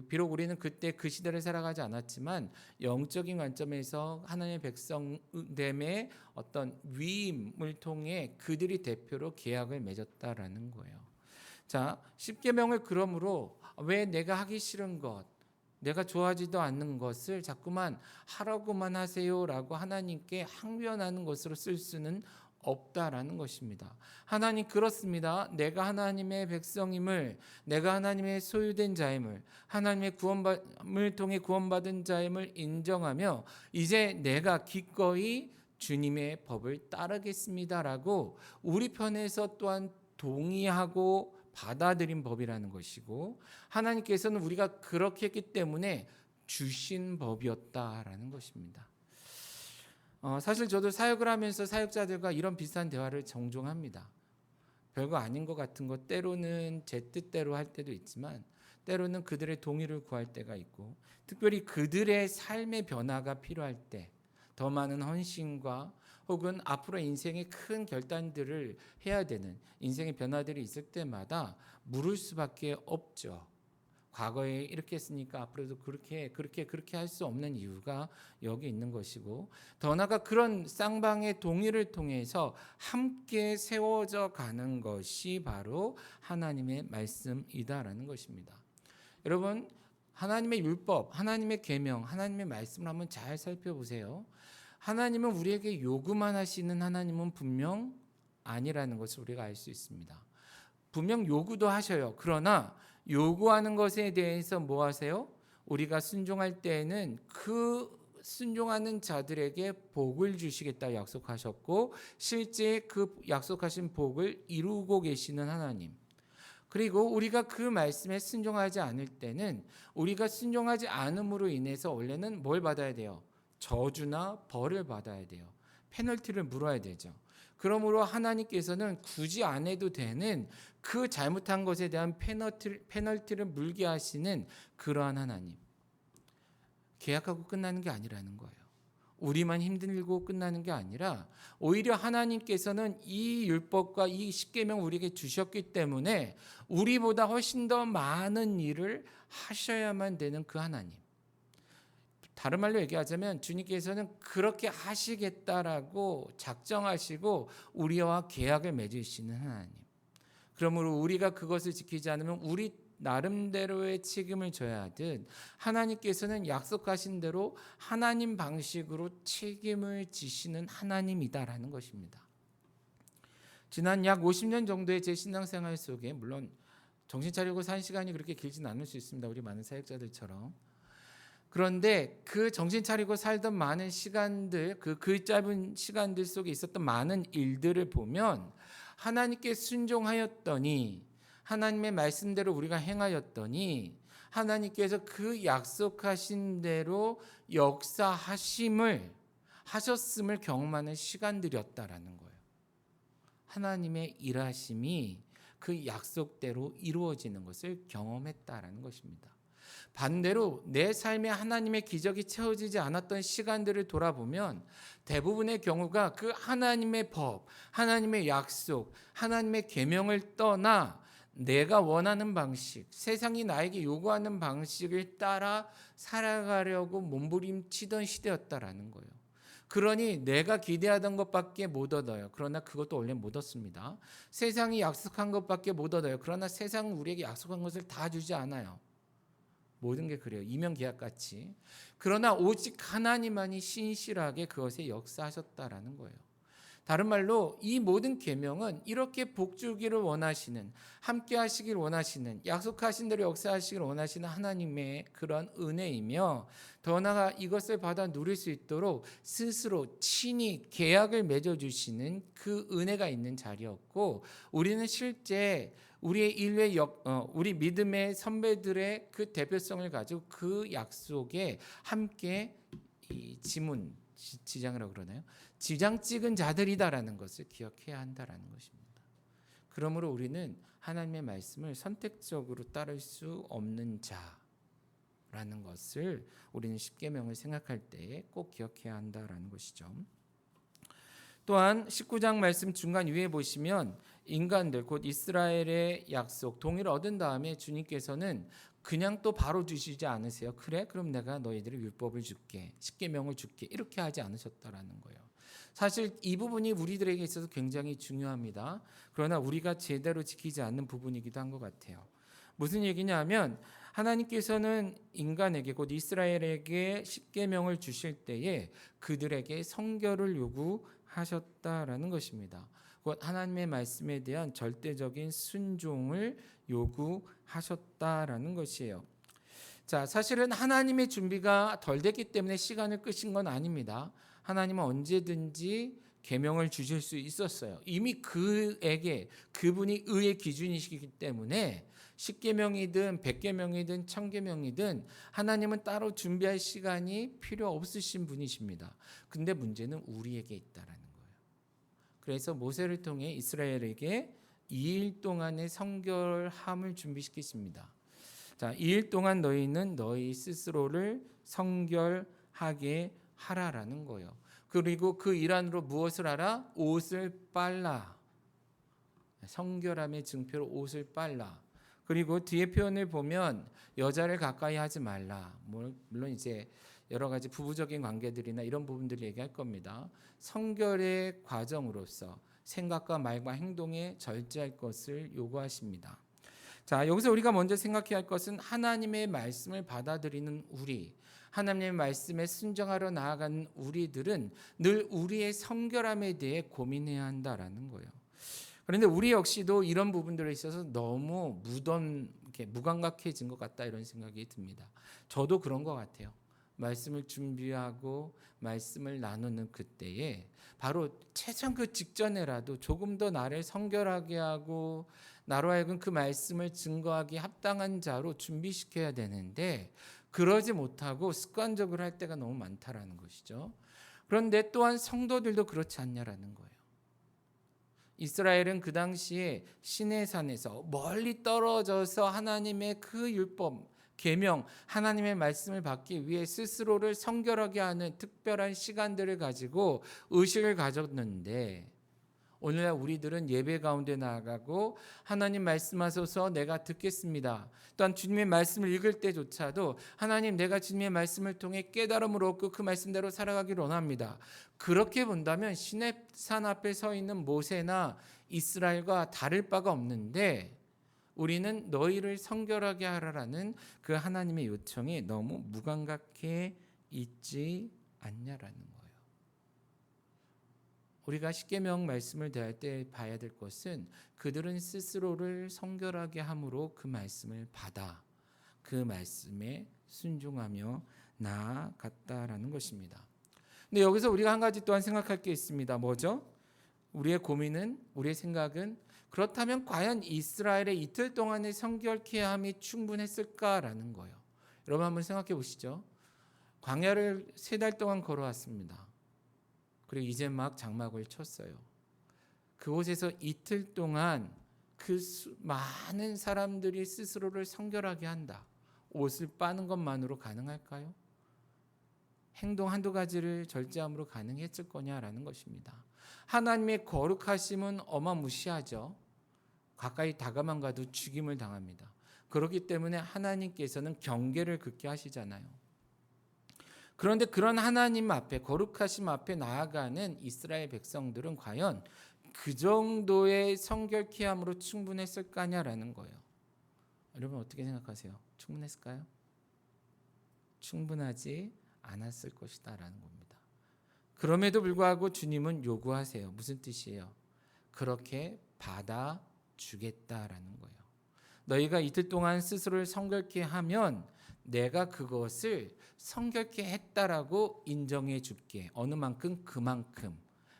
비록 우리는 그때 그 시대를 살아가지 않았지만 영적인 관점에서 하나님의 백성됨의 어떤 위임을 통해 그들이 대표로 계약을 맺었다라는 거예요. 자, 십계명을 그러므로 왜 내가 하기 싫은 것, 내가 좋아하지도 않는 것을 자꾸만 하라고만 하세요라고 하나님께 항변하는 것으로 쓸 수는 없다라는 것입니다. 하나님 그렇습니다. 내가 하나님의 백성임을, 내가 하나님의 소유된 자임을, 하나님의 구원을 통해 구원받은 자임을 인정하며 이제 내가 기꺼이 주님의 법을 따르겠습니다라고 우리 편에서 또한 동의하고 받아들인 법이라는 것이고, 하나님께서는 우리가 그렇게 했기 때문에 주신 법이었다라는 것입니다. 사실 저도 사역을 하면서 사역자들과 이런 비슷한 대화를 종종 합니다. 별거 아닌 것 같은 것 때로는 제 뜻대로 할 때도 있지만 때로는 그들의 동의를 구할 때가 있고, 특별히 그들의 삶의 변화가 필요할 때 더 많은 헌신과 혹은 앞으로 인생의 큰 결단들을 해야 되는 인생의 변화들이 있을 때마다 물을 수밖에 없죠. 과거에 이렇게 했으니까 앞으로도 그렇게 할 수 없는 이유가 여기 있는 것이고, 더 나아가 그런 쌍방의 동의를 통해서 함께 세워져 가는 것이 바로 하나님의 말씀이다라는 것입니다. 여러분, 하나님의 율법, 하나님의 계명, 하나님의 말씀을 한번 잘 살펴보세요. 하나님은 우리에게 요구만 하시는 하나님은 분명 아니라는 것을 우리가 알 수 있습니다. 분명 요구도 하셔요. 그러나 요구하는 것에 대해서 뭐 하세요? 우리가 순종할 때에는 그 순종하는 자들에게 복을 주시겠다 약속하셨고, 실제 그 약속하신 복을 이루고 계시는 하나님. 그리고 우리가 그 말씀에 순종하지 않을 때는 우리가 순종하지 않음으로 인해서 원래는 뭘 받아야 돼요? 저주나 벌을 받아야 돼요. 페널티를 물어야 되죠. 그러므로 하나님께서는 굳이 안 해도 되는 그 잘못한 것에 대한 페널티를 물게 하시는 그러한 하나님. 계약하고 끝나는 게 아니라는 거예요. 우리만 힘들고 끝나는 게 아니라 오히려 하나님께서는 이 율법과 이 십계명 우리에게 주셨기 때문에 우리보다 훨씬 더 많은 일을 하셔야만 되는 그 하나님. 다른 말로 얘기하자면 주님께서는 그렇게 하시겠다라고 작정하시고 우리와 계약을 맺으시는 하나님. 그러므로 우리가 그것을 지키지 않으면 우리 나름대로의 책임을 져야 하듯 하나님께서는 약속하신 대로 하나님 방식으로 책임을 지시는 하나님이다라는 것입니다. 지난 약 50년 정도의 제 신앙생활 속에 물론 정신 차리고 산 시간이 그렇게 길진 않을 수 있습니다. 우리 많은 사역자들처럼. 그런데 그 정신 차리고 살던 많은 시간들, 그 짧은 시간들 속에 있었던 많은 일들을 보면 하나님께 순종하였더니 하나님의 말씀대로 우리가 행하였더니 하나님께서 그 약속하신 대로 하셨음을 경험하는 시간들이었다라는 거예요. 하나님의 일하심이 그 약속대로 이루어지는 것을 경험했다라는 것입니다. 반대로 내 삶에 하나님의 기적이 채워지지 않았던 시간들을 돌아보면 대부분의 경우가 그 하나님의 법, 하나님의 약속, 하나님의 계명을 떠나 내가 원하는 방식, 세상이 나에게 요구하는 방식을 따라 살아가려고 몸부림치던 시대였다라는 거예요. 그러니 내가 기대하던 것밖에 못 얻어요. 그러나 그것도 원래 못 얻습니다. 세상이 약속한 것밖에 못 얻어요. 그러나 세상은 우리에게 약속한 것을 다 주지 않아요. 모든 게 그래요. 이명계약같이. 그러나 오직 하나님만이 신실하게 그것에 역사하셨다라는 거예요. 다른 말로 이 모든 계명은 이렇게 복 주기를 원하시는, 함께 하시길 원하시는, 약속하신 대로 역사하시길 원하시는 하나님의 그런 은혜이며 더 나아가 이것을 받아 누릴 수 있도록 스스로 친히 계약을 맺어주시는 그 은혜가 있는 자리였고, 우리는 실제 우리의 인류의 우리 믿음의 선배들의 그 대표성을 가지고 그 약속에 함께 이 지장이라고 그러나요? 지장 찍은 자들이다라는 것을 기억해야 한다라는 것입니다. 그러므로 우리는 하나님의 말씀을 선택적으로 따를 수 없는 자라는 것을 우리는 십계명을 생각할 때 꼭 기억해야 한다라는 것이죠. 또한 19장 말씀 중간 위에 보시면 인간들 곧 이스라엘의 약속 동의를 얻은 다음에 주님께서는 그냥 또 바로 주시지 않으세요. 그래? 그럼 내가 너희들의 율법을 줄게. 십계명을 줄게. 이렇게 하지 않으셨다라는 거예요. 사실 이 부분이 우리들에게 있어서 굉장히 중요합니다. 그러나 우리가 제대로 지키지 않는 부분이기도 한 것 같아요. 무슨 얘기냐면 하나님께서는 인간에게 곧 이스라엘에게 십계명을 주실 때에 그들에게 성결을 요구하셨다라는 것입니다. 곧 하나님의 말씀에 대한 절대적인 순종을 요구하셨다라는 것이에요. 자, 사실은 하나님의 준비가 덜 됐기 때문에 시간을 끄신 건 아닙니다. 하나님은 언제든지 계명을 주실 수 있었어요. 이미 그분이 의의 기준이시기 때문에 10계명이든 100계명이든 1000계명이든 하나님은 따로 준비할 시간이 필요 없으신 분이십니다. 근데 문제는 우리에게 있다라는 거예요. 그래서 모세를 통해 이스라엘에게 2일 동안의 성결함을 준비시키십니다. 자, 2일 동안 너희는 너희 스스로를 성결하게 하라라는 거예요. 그리고 그 일환으로 무엇을 하라? 옷을 빨라. 성결함의 증표로 옷을 빨라. 그리고 뒤에 표현을 보면 여자를 가까이 하지 말라. 물론 이제 여러 가지 부부적인 관계들이나 이런 부분들을 얘기할 겁니다. 성결의 과정으로서 생각과 말과 행동에 절제할 것을 요구하십니다. 자, 여기서 우리가 먼저 생각해야 할 것은 하나님의 말씀을 받아들이는 우리, 하나님의 말씀에 순종하러 나아가는 우리들은 늘 우리의 성결함에 대해 고민해야 한다라는 거예요. 그런데 우리 역시도 이런 부분들에 있어서 너무 무감각해진 것 같다 이런 생각이 듭니다. 저도 그런 것 같아요. 말씀을 준비하고 말씀을 나누는 그때에 바로 최소한 그 직전에라도 조금 더 나를 성결하게 하고 나로 하여금 그 말씀을 증거하기 합당한 자로 준비시켜야 되는데 그러지 못하고 습관적으로 할 때가 너무 많다라는 것이죠. 그런데 또한 성도들도 그렇지 않냐라는 거예요. 이스라엘은 그 당시에 시내산에서 멀리 떨어져서 하나님의 그 율법, 계명, 하나님의 말씀을 받기 위해 스스로를 성결하게 하는 특별한 시간들을 가지고 의식을 가졌는데 오늘날 우리들은 예배 가운데 나아가고 하나님 말씀하소서 내가 듣겠습니다. 또한 주님의 말씀을 읽을 때조차도 하나님 내가 주님의 말씀을 통해 깨달음을 얻고 그 말씀대로 살아가기를 원합니다. 그렇게 본다면 시내산 앞에 서 있는 모세나 이스라엘과 다를 바가 없는데 우리는 너희를 성결하게 하라라는 그 하나님의 요청에 너무 무감각해 있지 않냐라는 거예요. 우리가 십계명 말씀을 대할 때 봐야 될 것은 그들은 스스로를 성결하게 함으로 그 말씀을 받아 그 말씀에 순종하며 나아갔다라는 것입니다. 근데 여기서 우리가 한 가지 또한 생각할 게 있습니다. 뭐죠? 우리의 고민은, 우리의 생각은 그렇다면 과연 이스라엘의 이틀 동안의 성결케 함이 충분했을까라는 거예요. 여러분 한번 생각해 보시죠. 광야를 3달 동안 걸어왔습니다. 그리고 이제 막 장막을 쳤어요. 그곳에서 이틀 동안 그 많은 사람들이 스스로를 성결하게 한다. 옷을 빠는 것만으로 가능할까요? 행동 한두 가지를 절제함으로 가능했을 거냐라는 것입니다. 하나님의 거룩하심은 어마무시하죠. 가까이 다가만 가도 죽임을 당합니다. 그렇기 때문에 하나님께서는 경계를 긋게 하시잖아요. 그런데 그런 하나님 앞에 거룩하심 앞에 나아가는 이스라엘 백성들은 과연 그 정도의 성결케 함으로 충분했을까냐라는 거예요. 여러분 어떻게 생각하세요? 충분했을까요? 충분하지 않았을 것이다라는 겁니다. 그럼에도 불구하고 주님은 요구하세요. 무슨 뜻이에요? 그렇게 받아주겠다라는 거예요. 너희가 이틀 동안 스스로를 성결케 하면 내가 그것을 성결케 했다라고 인정해 줄게. 어느 만큼 그만큼.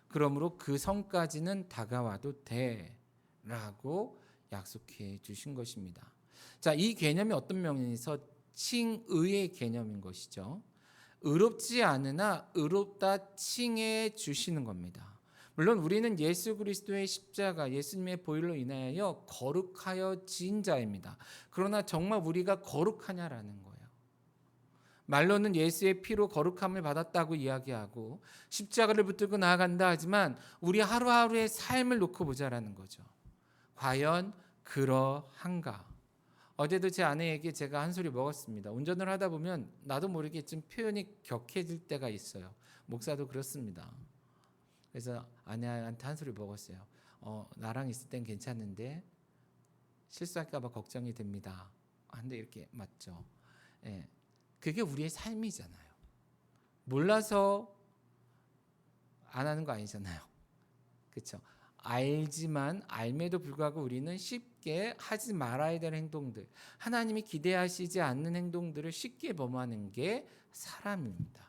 그러므로 그 성까지는 다가와도 돼 라고 약속해 주신 것입니다. 자, 이 개념이 어떤 면에서 칭의의 개념인 것이죠. 의롭지 않으나 의롭다 칭해 주시는 겁니다. 물론 우리는 예수 그리스도의 십자가, 예수님의 보혈로 인하여 거룩하여진 자입니다. 그러나 정말 우리가 거룩하냐라는 거예요. 말로는 예수의 피로 거룩함을 받았다고 이야기하고 십자가를 붙들고 나아간다 하지만 우리 하루하루의 삶을 놓고 보자라는 거죠. 과연 그러한가? 어제도 제 아내에게 제가 한 소리 먹었습니다. 운전을 하다 보면 나도 모르게 좀 표현이 격해질 때가 있어요. 목사도 그렇습니다. 그래서 아내한테 한 소리 먹었어요. 나랑 있을 땐 괜찮은데 실수할까 봐 걱정이 됩니다. 근데 이렇게 맞죠. 예. 그게 우리의 삶이잖아요. 몰라서 안 하는 거 아니잖아요. 그렇죠? 알지만 알매도 불구하고 우리는 쉽게 하지 말아야 될 행동들, 하나님이 기대하시지 않는 행동들을 쉽게 범하는 게 사람입니다.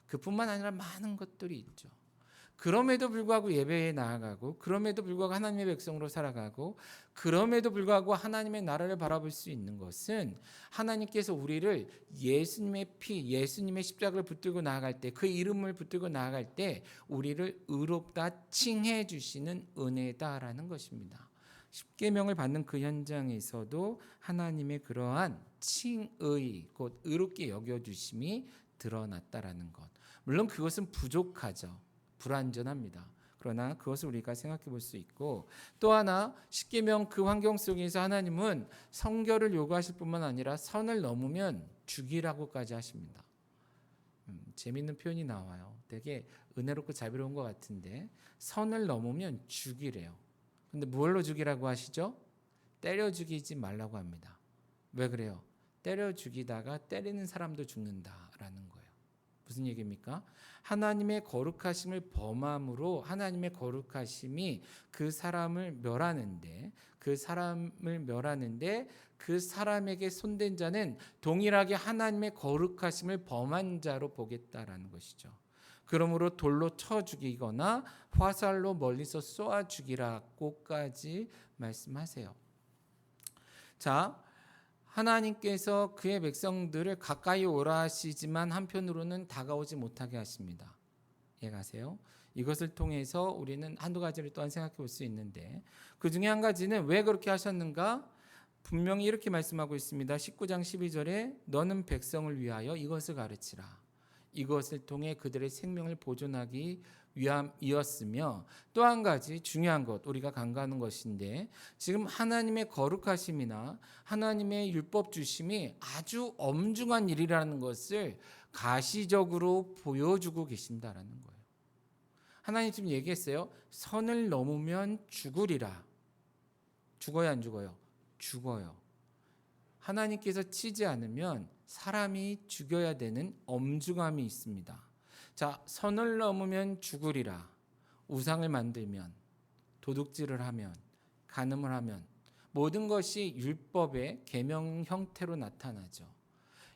그뿐만 아니라 많은 것들이 있죠. 그럼에도 불구하고 예배에 나아가고 그럼에도 불구하고 하나님의 백성으로 살아가고 그럼에도 불구하고 하나님의 나라를 바라볼 수 있는 것은 하나님께서 우리를 예수님의 피, 예수님의 십자가를 붙들고 나아갈 때, 그 이름을 붙들고 나아갈 때 우리를 의롭다 칭해 주시는 은혜다라는 것입니다. 십계명을 받는 그 현장에서도 하나님의 그러한 칭의, 곧 의롭게 여겨주심이 드러났다라는 것. 물론 그것은 부족하죠. 불완전합니다. 그러나 그것을 우리가 생각해 볼 수 있고, 또 하나 십계명 그 환경 속에서 하나님은 성결을 요구하실 뿐만 아니라 선을 넘으면 죽이라고까지 하십니다. 재미있는 표현이 나와요. 되게 은혜롭고 자비로운 것 같은데 선을 넘으면 죽이래요. 근데 무엇로 죽이라고 하시죠? 때려 죽이지 말라고 합니다. 왜 그래요? 때려 죽이다가 때리는 사람도 죽는다라는 거예요. 무슨 얘기입니까? 하나님의 거룩하심을 범함으로 하나님의 거룩하심이 그 사람을 멸하는데 그 사람에게 손댄 자는 동일하게 하나님의 거룩하심을 범한 자로 보겠다라는 것이죠. 그러므로 돌로 쳐 죽이거나 화살로 멀리서 쏘아 죽이라고까지 말씀하세요. 자, 하나님께서 그의 백성들을 가까이 오라 하시지만 한편으로는 다가오지 못하게 하십니다. 이해가세요? 이것을 통해서 우리는 한두 가지를 또한 생각해 볼 수 있는데 그 중에 한 가지는 왜 그렇게 하셨는가? 분명히 이렇게 말씀하고 있습니다. 19장 12절에 너는 백성을 위하여 이것을 가르치라. 이것을 통해 그들의 생명을 보존하기 위함이었으며, 또 한 가지 중요한 것, 우리가 간과하는 것인데, 지금 하나님의 거룩하심이나 하나님의 율법 주심이 아주 엄중한 일이라는 것을 가시적으로 보여주고 계신다라는 거예요. 하나님 지금 얘기했어요. 선을 넘으면 죽으리라. 죽어요, 안 죽어요? 죽어요. 하나님께서 치지 않으면 사람이 죽여야 되는 엄중함이 있습니다. 자, 선을 넘으면 죽으리라. 우상을 만들면, 도둑질을 하면, 간음을 하면 모든 것이 율법의 계명 형태로 나타나죠.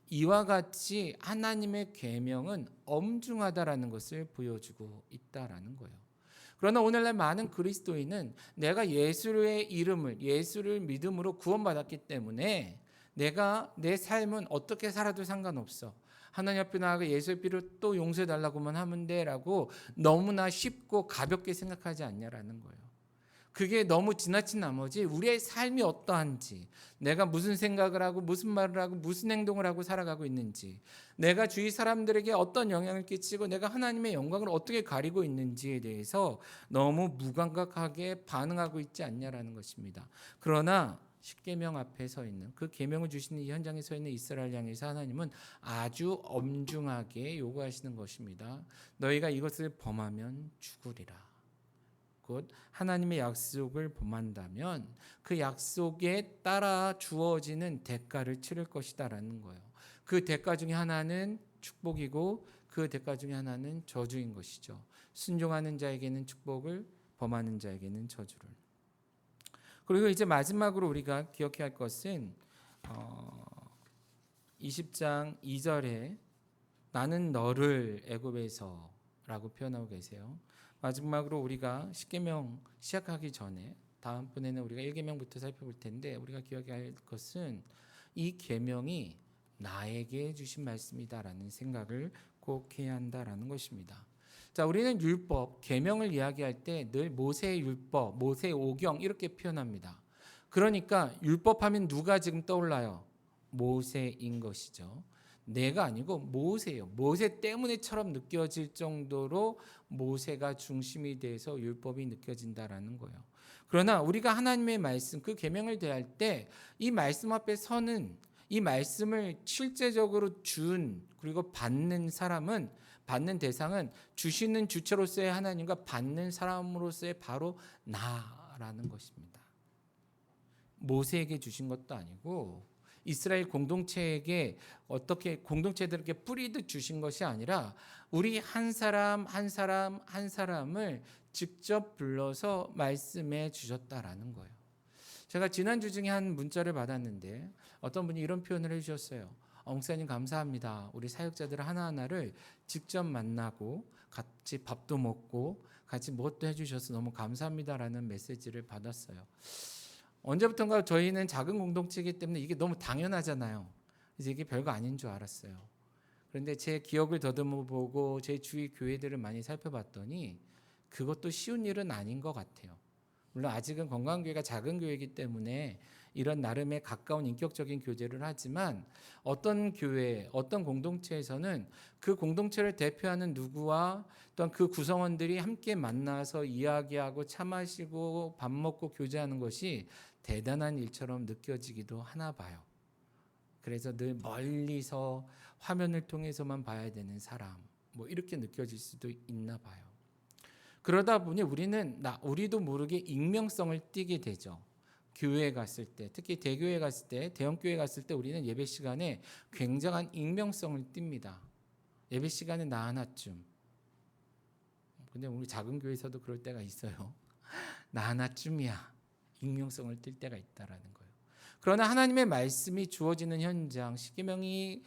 이와 같이 하나님의 계명은 엄중하다라는 것을 보여주고 있다라는 거예요. 그러나 오늘날 많은 그리스도인은 내가 예수의 이름을, 예수를 믿음으로 구원받았기 때문에 내가 내 삶은 어떻게 살아도 상관없어. 하나님 앞에 나아가 예수의 피로 또 용서해달라고만 하면 돼라고 너무나 쉽고 가볍게 생각하지 않냐라는 거예요. 그게 너무 지나친 나머지 우리의 삶이 어떠한지, 내가 무슨 생각을 하고 무슨 말을 하고 무슨 행동을 하고 살아가고 있는지, 내가 주위 사람들에게 어떤 영향을 끼치고 내가 하나님의 영광을 어떻게 가리고 있는지에 대해서 너무 무감각하게 반응하고 있지 않냐라는 것입니다. 그러나 십계명 앞에 서 있는, 그 계명을 주시는 이 현장에 서 있는 이스라엘 향해서 하나님은 아주 엄중하게 요구하시는 것입니다. 너희가 이것을 범하면 죽으리라. 곧 하나님의 약속을 범한다면 그 약속에 따라 주어지는 대가를 치를 것이다라는 거예요. 그 대가 중에 하나는 축복이고 그 대가 중에 하나는 저주인 것이죠. 순종하는 자에게는 축복을, 범하는 자에게는 저주를. 그리고 이제 마지막으로 우리가 기억해야 할 것은 20장 2절에 나는 너를 애굽에서라고 표현하고 계세요. 마지막으로 우리가 십계명 시작하기 전에 다음번에는 우리가 1계명부터 살펴볼 텐데, 우리가 기억해야 할 것은 이 계명이 나에게 주신 말씀이다라는 생각을 꼭 해야 한다라는 것입니다. 자, 우리는 율법, 계명을 이야기할 때 늘 모세의 율법, 모세의 오경 이렇게 표현합니다. 그러니까 율법하면 누가 지금 떠올라요? 모세인 것이죠. 내가 아니고 모세예요. 모세 때문에처럼 느껴질 정도로 모세가 중심이 돼서 율법이 느껴진다라는 거예요. 그러나 우리가 하나님의 말씀, 그 계명을 대할 때 이 말씀 앞에 서는, 이 말씀을 실제적으로 그리고 받는 사람은, 받는 대상은 주시는 주체로서의 하나님과 받는 사람으로서의 바로 나라는 것입니다. 모세에게 주신 것도 아니고 이스라엘 공동체에게 어떻게 공동체들에게 뿌리듯 주신 것이 아니라 우리 한 사람 한 사람 한 사람을 직접 불러서 말씀해 주셨다라는 거예요. 제가 지난주 중에 한 문자를 받았는데 어떤 분이 이런 표현을 해주셨어요. 목사님 감사합니다. 우리 사역자들 하나하나를 직접 만나고 같이 밥도 먹고 같이 무엇도 해주셔서 너무 감사합니다라는 메시지를 받았어요. 언제부턴가 저희는 작은 공동체이기 때문에 이게 너무 당연하잖아요. 그래서 이게 별거 아닌 줄 알았어요. 그런데 제 기억을 더듬어 보고 제 주위 교회들을 많이 살펴봤더니 그것도 쉬운 일은 아닌 것 같아요. 물론 아직은 건강교회가 작은 교회이기 때문에 이런 나름의 가까운 인격적인 교제를 하지만 어떤 교회, 어떤 공동체에서는 그 공동체를 대표하는 누구와 또한 그 구성원들이 함께 만나서 이야기하고 차 마시고 밥 먹고 교제하는 것이 대단한 일처럼 느껴지기도 하나 봐요. 그래서 늘 멀리서 화면을 통해서만 봐야 되는 사람, 뭐 이렇게 느껴질 수도 있나 봐요. 그러다 보니 우리도 모르게 익명성을 띠게 되죠. 교회에 갔을 때, 특히 대교회 갔을 때, 대형교회 갔을 때 우리는 예배 시간에 굉장한 익명성을 띱니다. 예배 시간에 나 하나쯤. 근데 우리 작은 교회에서도 그럴 때가 있어요. 나 하나쯤이야. 익명성을 띨 때가 있다라는 거예요. 그러나 하나님의 말씀이 주어지는 현장, 십계명이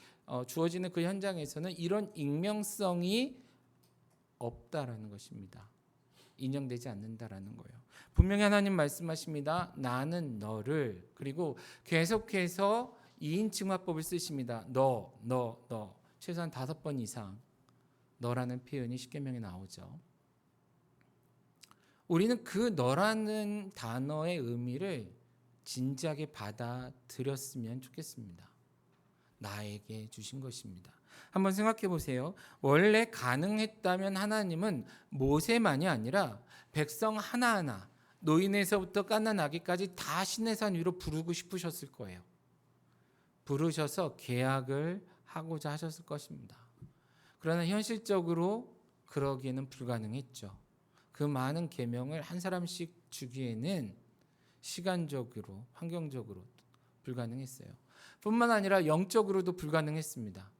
주어지는 그 현장에서는 이런 익명성이 없다라는 것입니다. 인정되지 않는다라는 거예요. 분명히 하나님 말씀하십니다. 나는 너를, 그리고 계속해서 2인 칭화법을 쓰십니다. 너. 최소한 5번 이상 너라는 표현이 십계명에 나오죠. 우리는 그 너라는 단어의 의미를 진지하게 받아들였으면 좋겠습니다. 나에게 주신 것입니다. 한번 생각해 보세요. 원래 가능했다면 하나님은 모세만이 아니라 백성 하나하나, 노인에서부터 갓난아기까지 다 시내산 위로 부르고 싶으셨을 거예요. 부르셔서 계약을 하고자 하셨을 것입니다. 그러나 현실적으로 그러기에는 불가능했죠. 그 많은 계명을 한 사람씩 주기에는 시간적으로, 환경적으로 불가능했어요. 뿐만 아니라 영적으로도 불가능했습니다.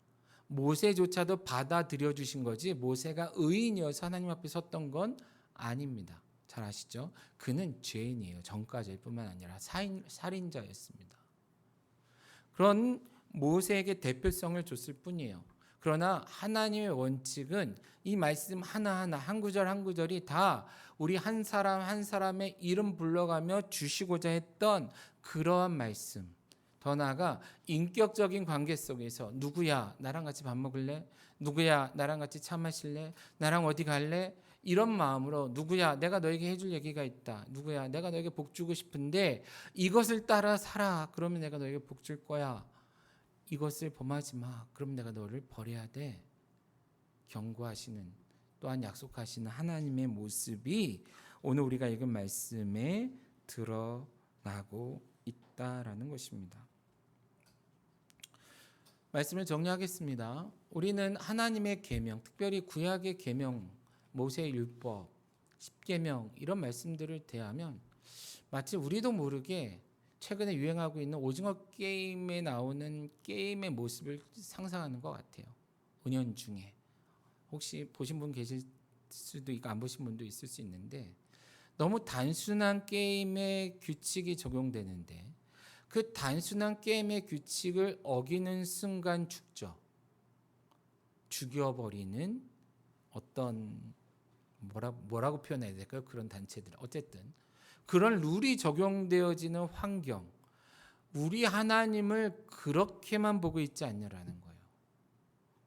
모세조차도 받아들여 주신 거지 모세가 의인이어서 하나님 앞에 섰던 건 아닙니다. 잘 아시죠? 그는 죄인이에요. 전과자일 뿐만 아니라 살인자였습니다. 그런 모세에게 대표성을 줬을 뿐이에요. 그러나 하나님의 원칙은 이 말씀 하나하나 한 구절 한 구절이 다 우리 한 사람 한 사람의 이름 불러가며 주시고자 했던 그러한 말씀, 더 나아가 인격적인 관계 속에서 누구야 나랑 같이 밥 먹을래? 누구야 나랑 같이 차 마실래? 나랑 어디 갈래? 이런 마음으로 누구야 내가 너에게 해줄 얘기가 있다. 누구야 내가 너에게 복 주고 싶은데 이것을 따라 살아. 그러면 내가 너에게 복 줄 거야. 이것을 범하지 마. 그럼 내가 너를 버려야 돼. 경고하시는, 또한 약속하시는 하나님의 모습이 오늘 우리가 읽은 말씀에 드러나고 있다라는 것입니다. 말씀을 정리하겠습니다. 우리는 하나님의 계명, 특별히 구약의 계명, 모세의 율법, 십계명 이런 말씀들을 대하면 마치 우리도 모르게 최근에 유행하고 있는 오징어 게임에 나오는 게임의 모습을 상상하는 것 같아요. 은연중에. 혹시 보신 분 계실 수도 있고 안 보신 분도 있을 수 있는데 너무 단순한 게임의 규칙이 적용되는데 그 단순한 게임의 규칙을 어기는 순간 죽죠. 죽여버리는 어떤 뭐라고 표현해야 될까요? 그런 단체들. 어쨌든 그런 룰이 적용되어지는 환경, 우리 하나님을 그렇게만 보고 있지 않냐라는 거예요.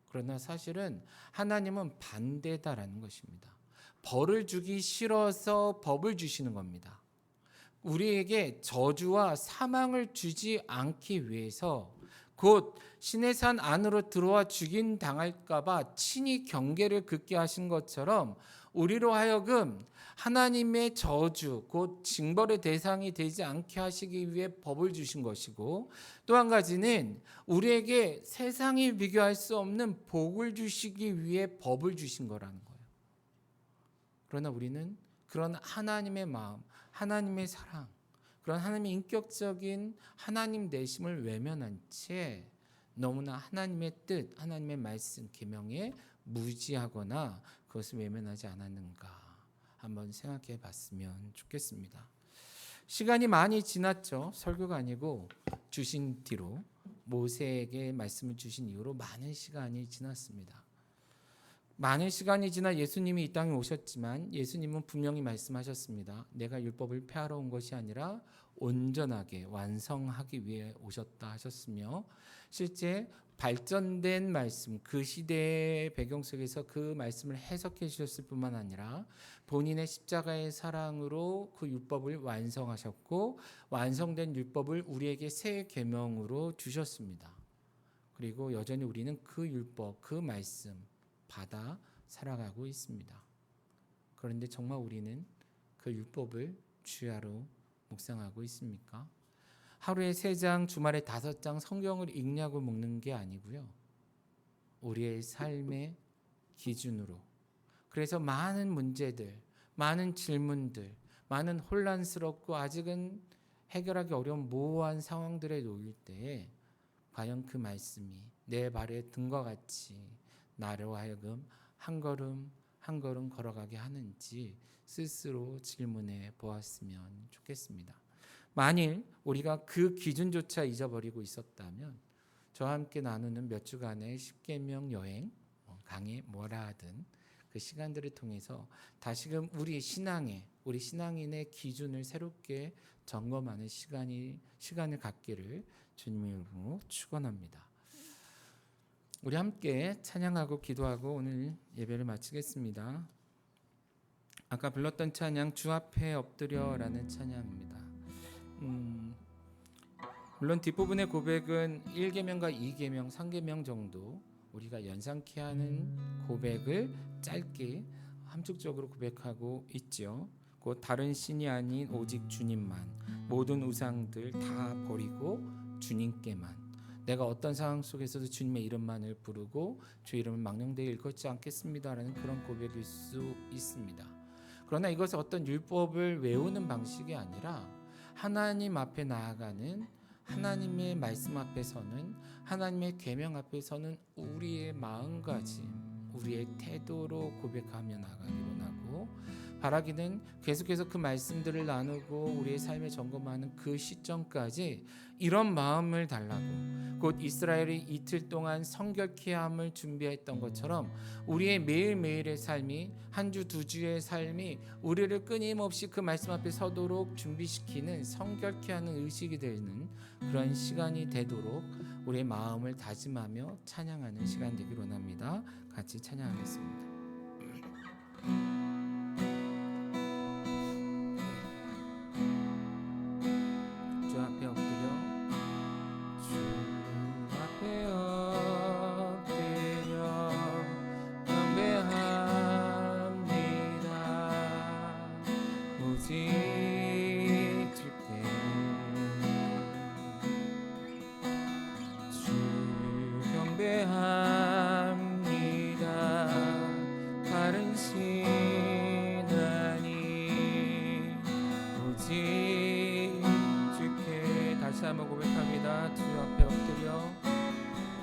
그러나 사실은 하나님은 반대다라는 것입니다. 벌을 주기 싫어서 법을 주시는 겁니다. 우리에게 저주와 사망을 주지 않기 위해서 곧 시내산 안으로 들어와 죽임 당할까 봐 친히 경계를 긋게 하신 것처럼 우리로 하여금 하나님의 저주 곧 징벌의 대상이 되지 않게 하시기 위해 법을 주신 것이고 또 한 가지는 우리에게 세상이 비교할 수 없는 복을 주시기 위해 법을 주신 거라는 거예요. 그러나 우리는 그런 하나님의 마음, 하나님의 사랑, 그런 하나님의 인격적인 하나님 되심을 외면한 채 너무나 하나님의 뜻, 하나님의 말씀, 계명에 무지하거나 그것을 외면하지 않았는가 한번 생각해 봤으면 좋겠습니다. 시간이 많이 지났죠. 설교가 아니고 주신 뒤로 모세에게 말씀을 주신 이후로 많은 시간이 지났습니다. 많은 시간이 지나 예수님이 이 땅에 오셨지만 예수님은 분명히 말씀하셨습니다. 내가 율법을 폐하러 온 것이 아니라 온전하게 완성하기 위해 오셨다 하셨으며 실제 발전된 말씀, 그 시대의 배경 속에서 그 말씀을 해석해 주셨을 뿐만 아니라 본인의 십자가의 사랑으로 그 율법을 완성하셨고 완성된 율법을 우리에게 새 계명으로 주셨습니다. 그리고 여전히 우리는 그 율법, 그 말씀 받아 살아가고 있습니다. 그런데 정말 우리는 그 율법을 주야로 묵상하고 있습니까? 하루에 3장, 주말에 5장 성경을 읽냐고 묵는 게 아니고요. 우리의 삶의 기준으로. 그래서 많은 문제들, 많은 질문들, 많은 혼란스럽고 아직은 해결하기 어려운 모호한 상황들에 놓일 때에 과연 그 말씀이 내 발에 등과 같이 나로 하여금 한 걸음 한 걸음 걸어가게 하는지 스스로 질문해 보았으면 좋겠습니다. 만일 우리가 그 기준조차 잊어버리고 있었다면 저와 함께 나누는 몇 주간의 십계명 여행, 강의 뭐라 하든 그 시간들을 통해서 다시금 우리 신앙인의 기준을 새롭게 점검하는 시간을 갖기를 주님의 이름으로 축원합니다. 우리 함께 찬양하고 기도하고 오늘 예배를 마치겠습니다. 아까 불렀던 찬양 주 앞에 엎드려라는 찬양입니다. 물론 뒷부분의 고백은 1계명과 2계명, 3계명 정도 우리가 연상케 하는 고백을 짧게 함축적으로 고백하고 있죠. 곧 다른 신이 아닌 오직 주님만, 모든 우상들 다 버리고 주님께만, 내가 어떤 상황 속에서도 주님의 이름만을 부르고 주 이름을 망령되이 일컫지 않겠습니다라는 그런 고백일 수 있습니다. 그러나 이것은 어떤 율법을 외우는 방식이 아니라 하나님 앞에 나아가는, 하나님의 말씀 앞에서는, 하나님의 계명 앞에서는 우리의 마음가짐, 우리의 태도로 고백하며 나가기로 하고, 바라기는 계속해서 그 말씀들을 나누고 우리의 삶을 점검하는 그 시점까지 이런 마음을 달라고, 곧 이스라엘이 이틀 동안 성결케 함을 준비했던 것처럼 우리의 매일매일의 삶이, 한 주 두 주의 삶이 우리를 끊임없이 그 말씀 앞에 서도록 준비시키는, 성결케 하는 의식이 되는 그런 시간이 되도록 우리의 마음을 다짐하며 찬양하는 시간 되기를 원합니다. 같이 찬양하겠습니다. 주 앞에 엎드려, 주 앞에 엎드려 경배합니다. 오직 주께, 주 경배합니다. 다른 신 아니 오직 주께. 다시 한번 고백합니다. 주 앞에 엎드려,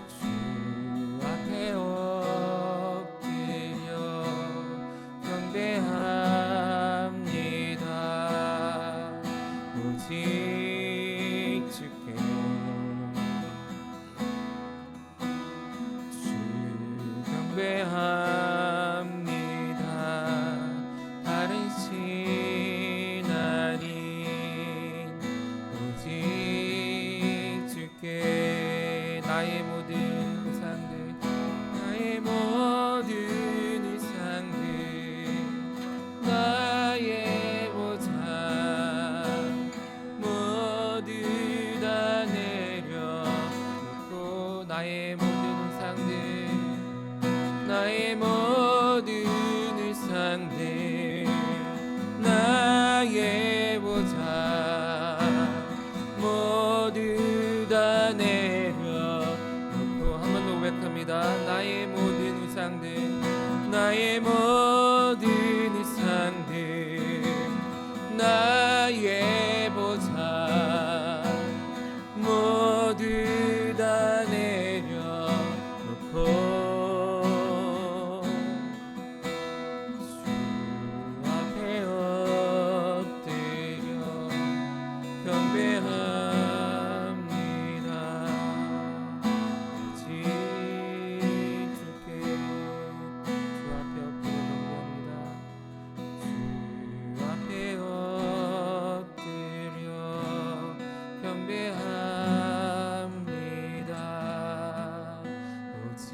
주 앞에 엎드려 경배합니다. 오직 주께, 주 경배합니다. 다른 신 아닌 오직 주께. 나의 모든 우상들, 나의 모든 우상들, 나의 보상 모두 다 내려놓고, 나의 모든 우상들, 나의 모든 우상들, 나의 보상 모두 다 내려놓고, 한 번 더 고백합니다. 나의 모든 우상들, 나의 모든 우상들, 나의 보상 모두 다 내려놓고, 주 앞에 엎드려 경배합니다. 오직 주께. 주 앞에 엎드려 경배합니다. 주 앞에 엎드려 경배합니다. 오직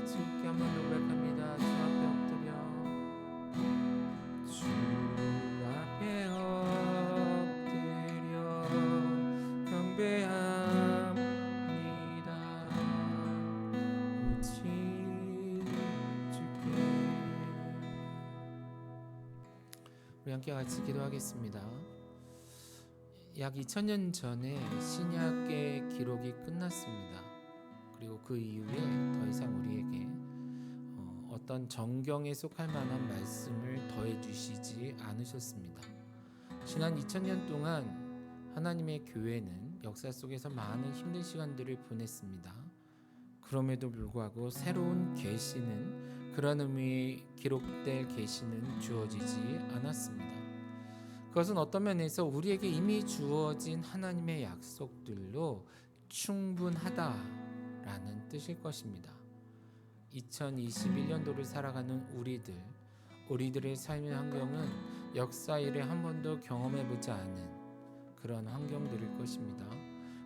주께. 한번 고백합니다. 주 앞에 엎드려, 주 앞에 엎드려 경배합니다. 오직 주께. 우리 함께 같이 기도하겠습니다. 약 2000년 전에 신약의 기록이 끝났습니다. 그리고 그 이후에 더 이상 우리에게 어떤 정경에 속할 만한 말씀을 더해 주시지 않으셨습니다. 지난 2000년 동안 하나님의 교회는 역사 속에서 많은 힘든 시간들을 보냈습니다. 그럼에도 불구하고 새로운 계시는, 그런 의미의 기록될 계시는 주어지지 않았습니다. 그것은 어떤 면에서 우리에게 이미 주어진 하나님의 약속들로 충분하다라는 뜻일 것입니다. 2021년도를 살아가는 우리들의 삶의 환경은 역사 이래 한 번도 경험해보지 않은 그런 환경들일 것입니다.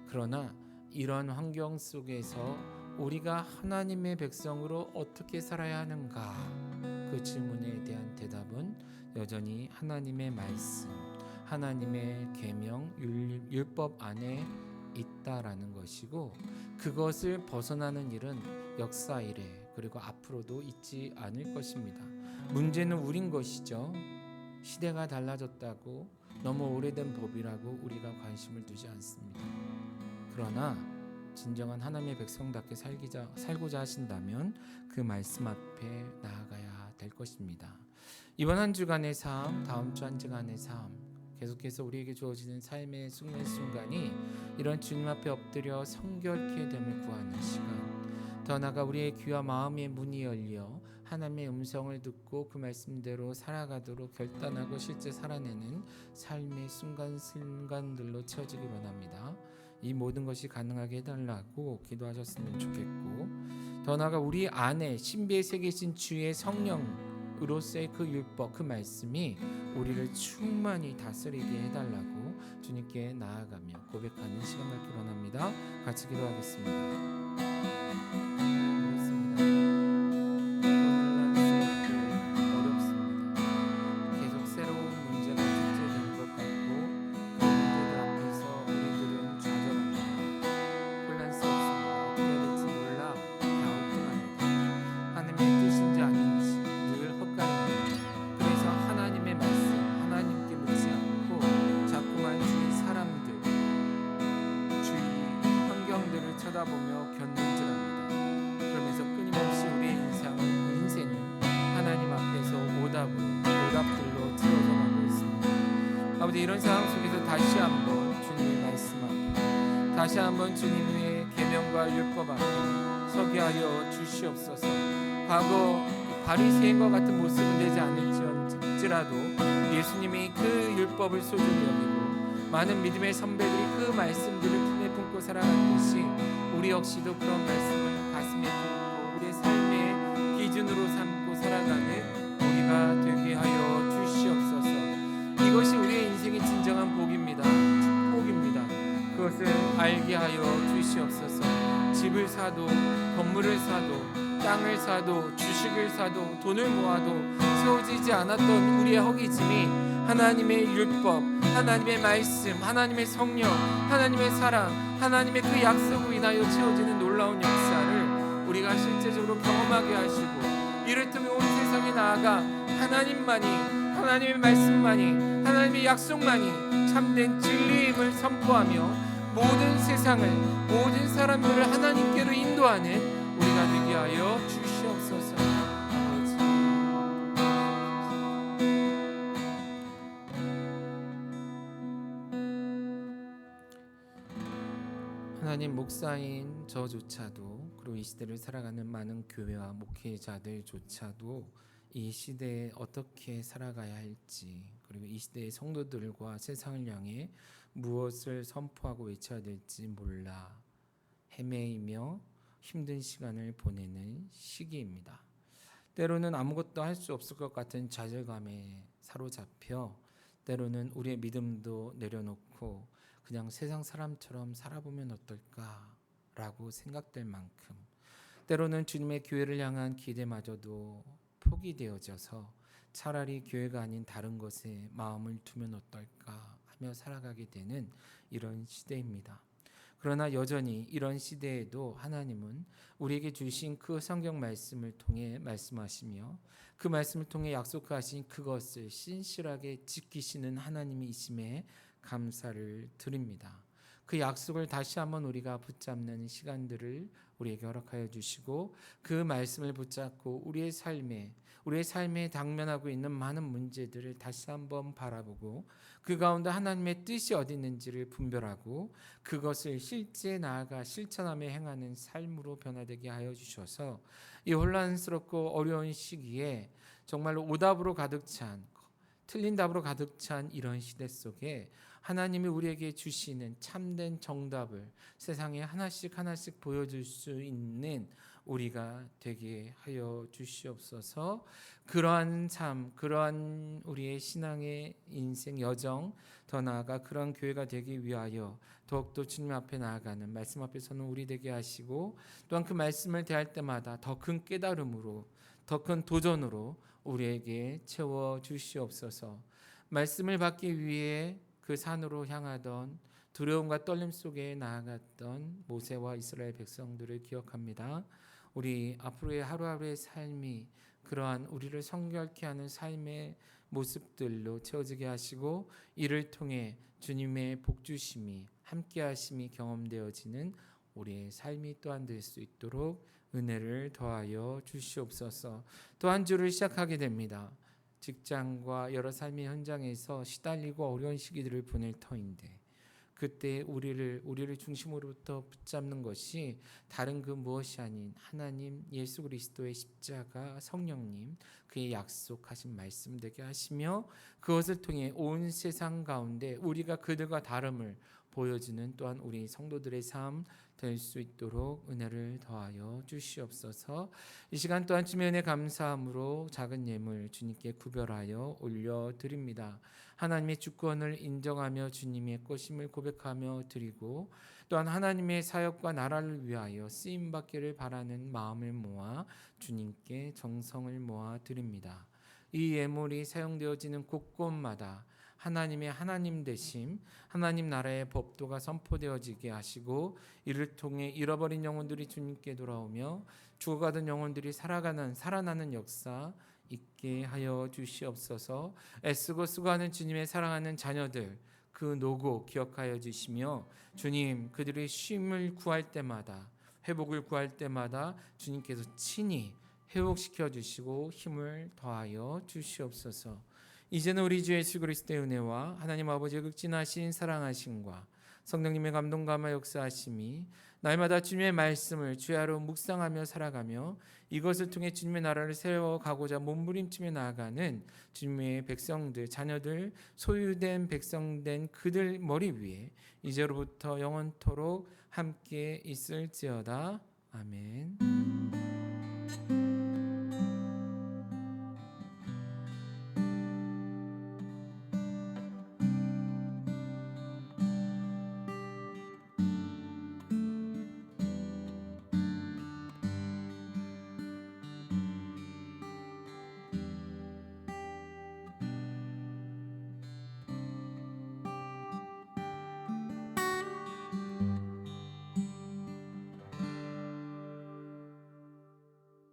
그러나 이런 환경 속에서 우리가 하나님의 백성으로 어떻게 살아야 하는가, 그 질문에 대한 대답은 여전히 하나님의 말씀, 하나님의 계명 율법 안에 있다라는 것이고, 그것을 벗어나는 일은 역사 이래 그리고 앞으로도 있지 않을 것입니다. 문제는 우린 것이죠. 시대가 달라졌다고 너무 오래된 법이라고 우리가 관심을 두지 않습니다. 그러나 진정한 하나님의 백성답게 살고자 하신다면 그 말씀 앞에 나아가야 될 것입니다. 이번 한 주간의 삶, 다음 주 한 주간의 삶, 계속해서 우리에게 주어지는 삶의 순간순간이 이런 주님 앞에 엎드려 성결케 됨을 구하는 시간, 더 나아가 우리의 귀와 마음의 문이 열려 하나님의 음성을 듣고 그 말씀대로 살아가도록 결단하고 실제 살아내는 삶의 순간순간들로 채워지기 원합니다. 이 모든 것이 가능하게 해달라고 기도하셨으면 좋겠고, 더 나아가 우리 안에 신비에 새기신 주의 성령으로서의 그 율법, 그 말씀이 우리를 충만히 다스리게 해달라고 주님께 나아가며 고백하는 시간 갖기 원합니다. 같이 기도하겠습니다. 쳐다보며 견눈질합니다. 그러면서 끊임없이 우리의 인생은 하나님 앞에서 오답들로 채워져 가고 있습니다. 아버지, 이런 상황 속에서 다시 한번 주님의 말씀 앞에, 다시 한번 주님의 계명과 율법 앞에 서게 하여 주시옵소서. 과거 바리새인과 같은 모습은 되지 않을지라도 예수님이 그 율법을 소중히 여기고 많은 믿음의 선배들이 그 말씀들을 품에 품고 살아갔듯이 우리 역시도 그런 말씀을 가슴에 품고 우리의 삶의 기준으로 삼고 살아가는 우리가 되게 하여 주시옵소서. 이것이 우리의 인생의 진정한 복입니다. 축복입니다. 그것을 알게 하여 주시옵소서. 집을 사도, 건물을 사도, 땅을 사도, 주식을 사도, 돈을 모아도 세워지지 않았던 우리의 허기짐이 하나님의 율법, 하나님의 말씀, 하나님의 성령, 하나님의 사랑, 하나님의 그 약속으로 인하여 채워지는 놀라운 역사를 우리가 실제적으로 경험하게 하시고, 이를테면 온 세상에 나아가 하나님만이, 하나님의 말씀만이, 하나님의 약속만이 참된 진리임을 선포하며 모든 세상을, 모든 사람들을 하나님께로 인도하는 우리가 되게 하여 주시옵소서. 하나님, 목사인 저조차도, 그리고 이 시대를 살아가는 많은 교회와 목회자들조차도 이 시대에 어떻게 살아가야 할지, 그리고 이 시대의 성도들과 세상을 향해 무엇을 선포하고 외쳐야 될지 몰라 헤매이며 힘든 시간을 보내는 시기입니다. 때로는 아무것도 할 수 없을 것 같은 좌절감에 사로잡혀 때로는 우리의 믿음도 내려놓고 그냥 세상 사람처럼 살아보면 어떨까라고 생각될 만큼, 때로는 주님의 교회를 향한 기대마저도 포기되어져서 차라리 교회가 아닌 다른 것에 마음을 두면 어떨까 하며 살아가게 되는 이런 시대입니다. 그러나 여전히 이런 시대에도 하나님은 우리에게 주신 그 성경 말씀을 통해 말씀하시며 그 말씀을 통해 약속하신 그것을 신실하게 지키시는 하나님이심에 감사를 드립니다. 그 약속을 다시 한번 우리가 붙잡는 시간들을 우리에게 허락하여 주시고, 그 말씀을 붙잡고 우리의 삶에 당면하고 있는 많은 문제들을 다시 한번 바라보고 그 가운데 하나님의 뜻이 어디 있는지를 분별하고 그것을 실제 나아가 실천하며 행하는 삶으로 변화되게 하여 주셔서 이 혼란스럽고 어려운 시기에 정말로 오답으로 가득 찬, 틀린 답으로 가득 찬 이런 시대 속에 하나님이 우리에게 주시는 참된 정답을 세상에 하나씩 보여줄 수 있는 우리가 되게 하여 주시옵소서. 그러한 삶, 그러한 우리의 신앙의 인생 여정, 더 나아가 그런 교회가 되기 위하여 더욱더 주님 앞에 나아가는 말씀 앞에 서는 우리 되게 하시고, 또한 그 말씀을 대할 때마다 더 큰 깨달음으로, 더 큰 도전으로 우리에게 채워 주시옵소서. 말씀을 받기 위해 그 산으로 향하던 두려움과 떨림 속에 나아갔던 모세와 이스라엘 백성들을 기억합니다. 우리 앞으로의 하루하루의 삶이 그러한 우리를 성결케 하는 삶의 모습들로 채워지게 하시고 이를 통해 주님의 복주심이 함께하심이 경험되어지는 우리의 삶이 또한 될 수 있도록 은혜를 더하여 주시옵소서. 또 한 주를 시작하게 됩니다. 직장과 여러 삶의 현장에서 시달리고 어려운 시기들을 보낼 터인데 그때 우리를 중심으로부터 붙잡는 것이 다른 그 무엇이 아닌 하나님 예수 그리스도의 십자가 성령님 그의 약속하신 말씀 되게 하시며 그것을 통해 온 세상 가운데 우리가 그들과 다름을 보여주는 또한 우리 성도들의 삶 될 수 있도록 은혜를 더하여 주시옵소서. 이 시간 또한 주님의 은혜 감사함으로 작은 예물 주님께 구별하여 올려드립니다. 하나님의 주권을 인정하며 주님의 것임을 고백하며 드리고 또한 하나님의 사역과 나라를 위하여 쓰임받기를 바라는 마음을 모아 주님께 정성을 모아 드립니다. 이 예물이 사용되어지는 곳곳마다 하나님의 하나님 되심, 하나님 나라의 법도가 선포되어지게 하시고 이를 통해 잃어버린 영혼들이 주님께 돌아오며 죽어가던 영혼들이 살아나는 역사 있게 하여 주시옵소서. 애쓰고 수고하는 주님의 사랑하는 자녀들 그 노고 기억하여 주시며 주님 그들의 쉼을 구할 때마다 회복을 구할 때마다 주님께서 친히 회복시켜 주시고 힘을 더하여 주시옵소서. 이제는 우리 주 예수 그리스도의 은혜와 하나님 아버지의 극진하신 사랑하심과 성령님의 감동감화 역사하심이 날마다 주님의 말씀을 주야로 묵상하며 살아가며 이것을 통해 주님의 나라를 세워가고자 몸부림치며 나아가는 주님의 백성들, 자녀들, 소유된 백성된 그들 머리 위에 이제로부터 영원토록 함께 있을지어다. 아멘.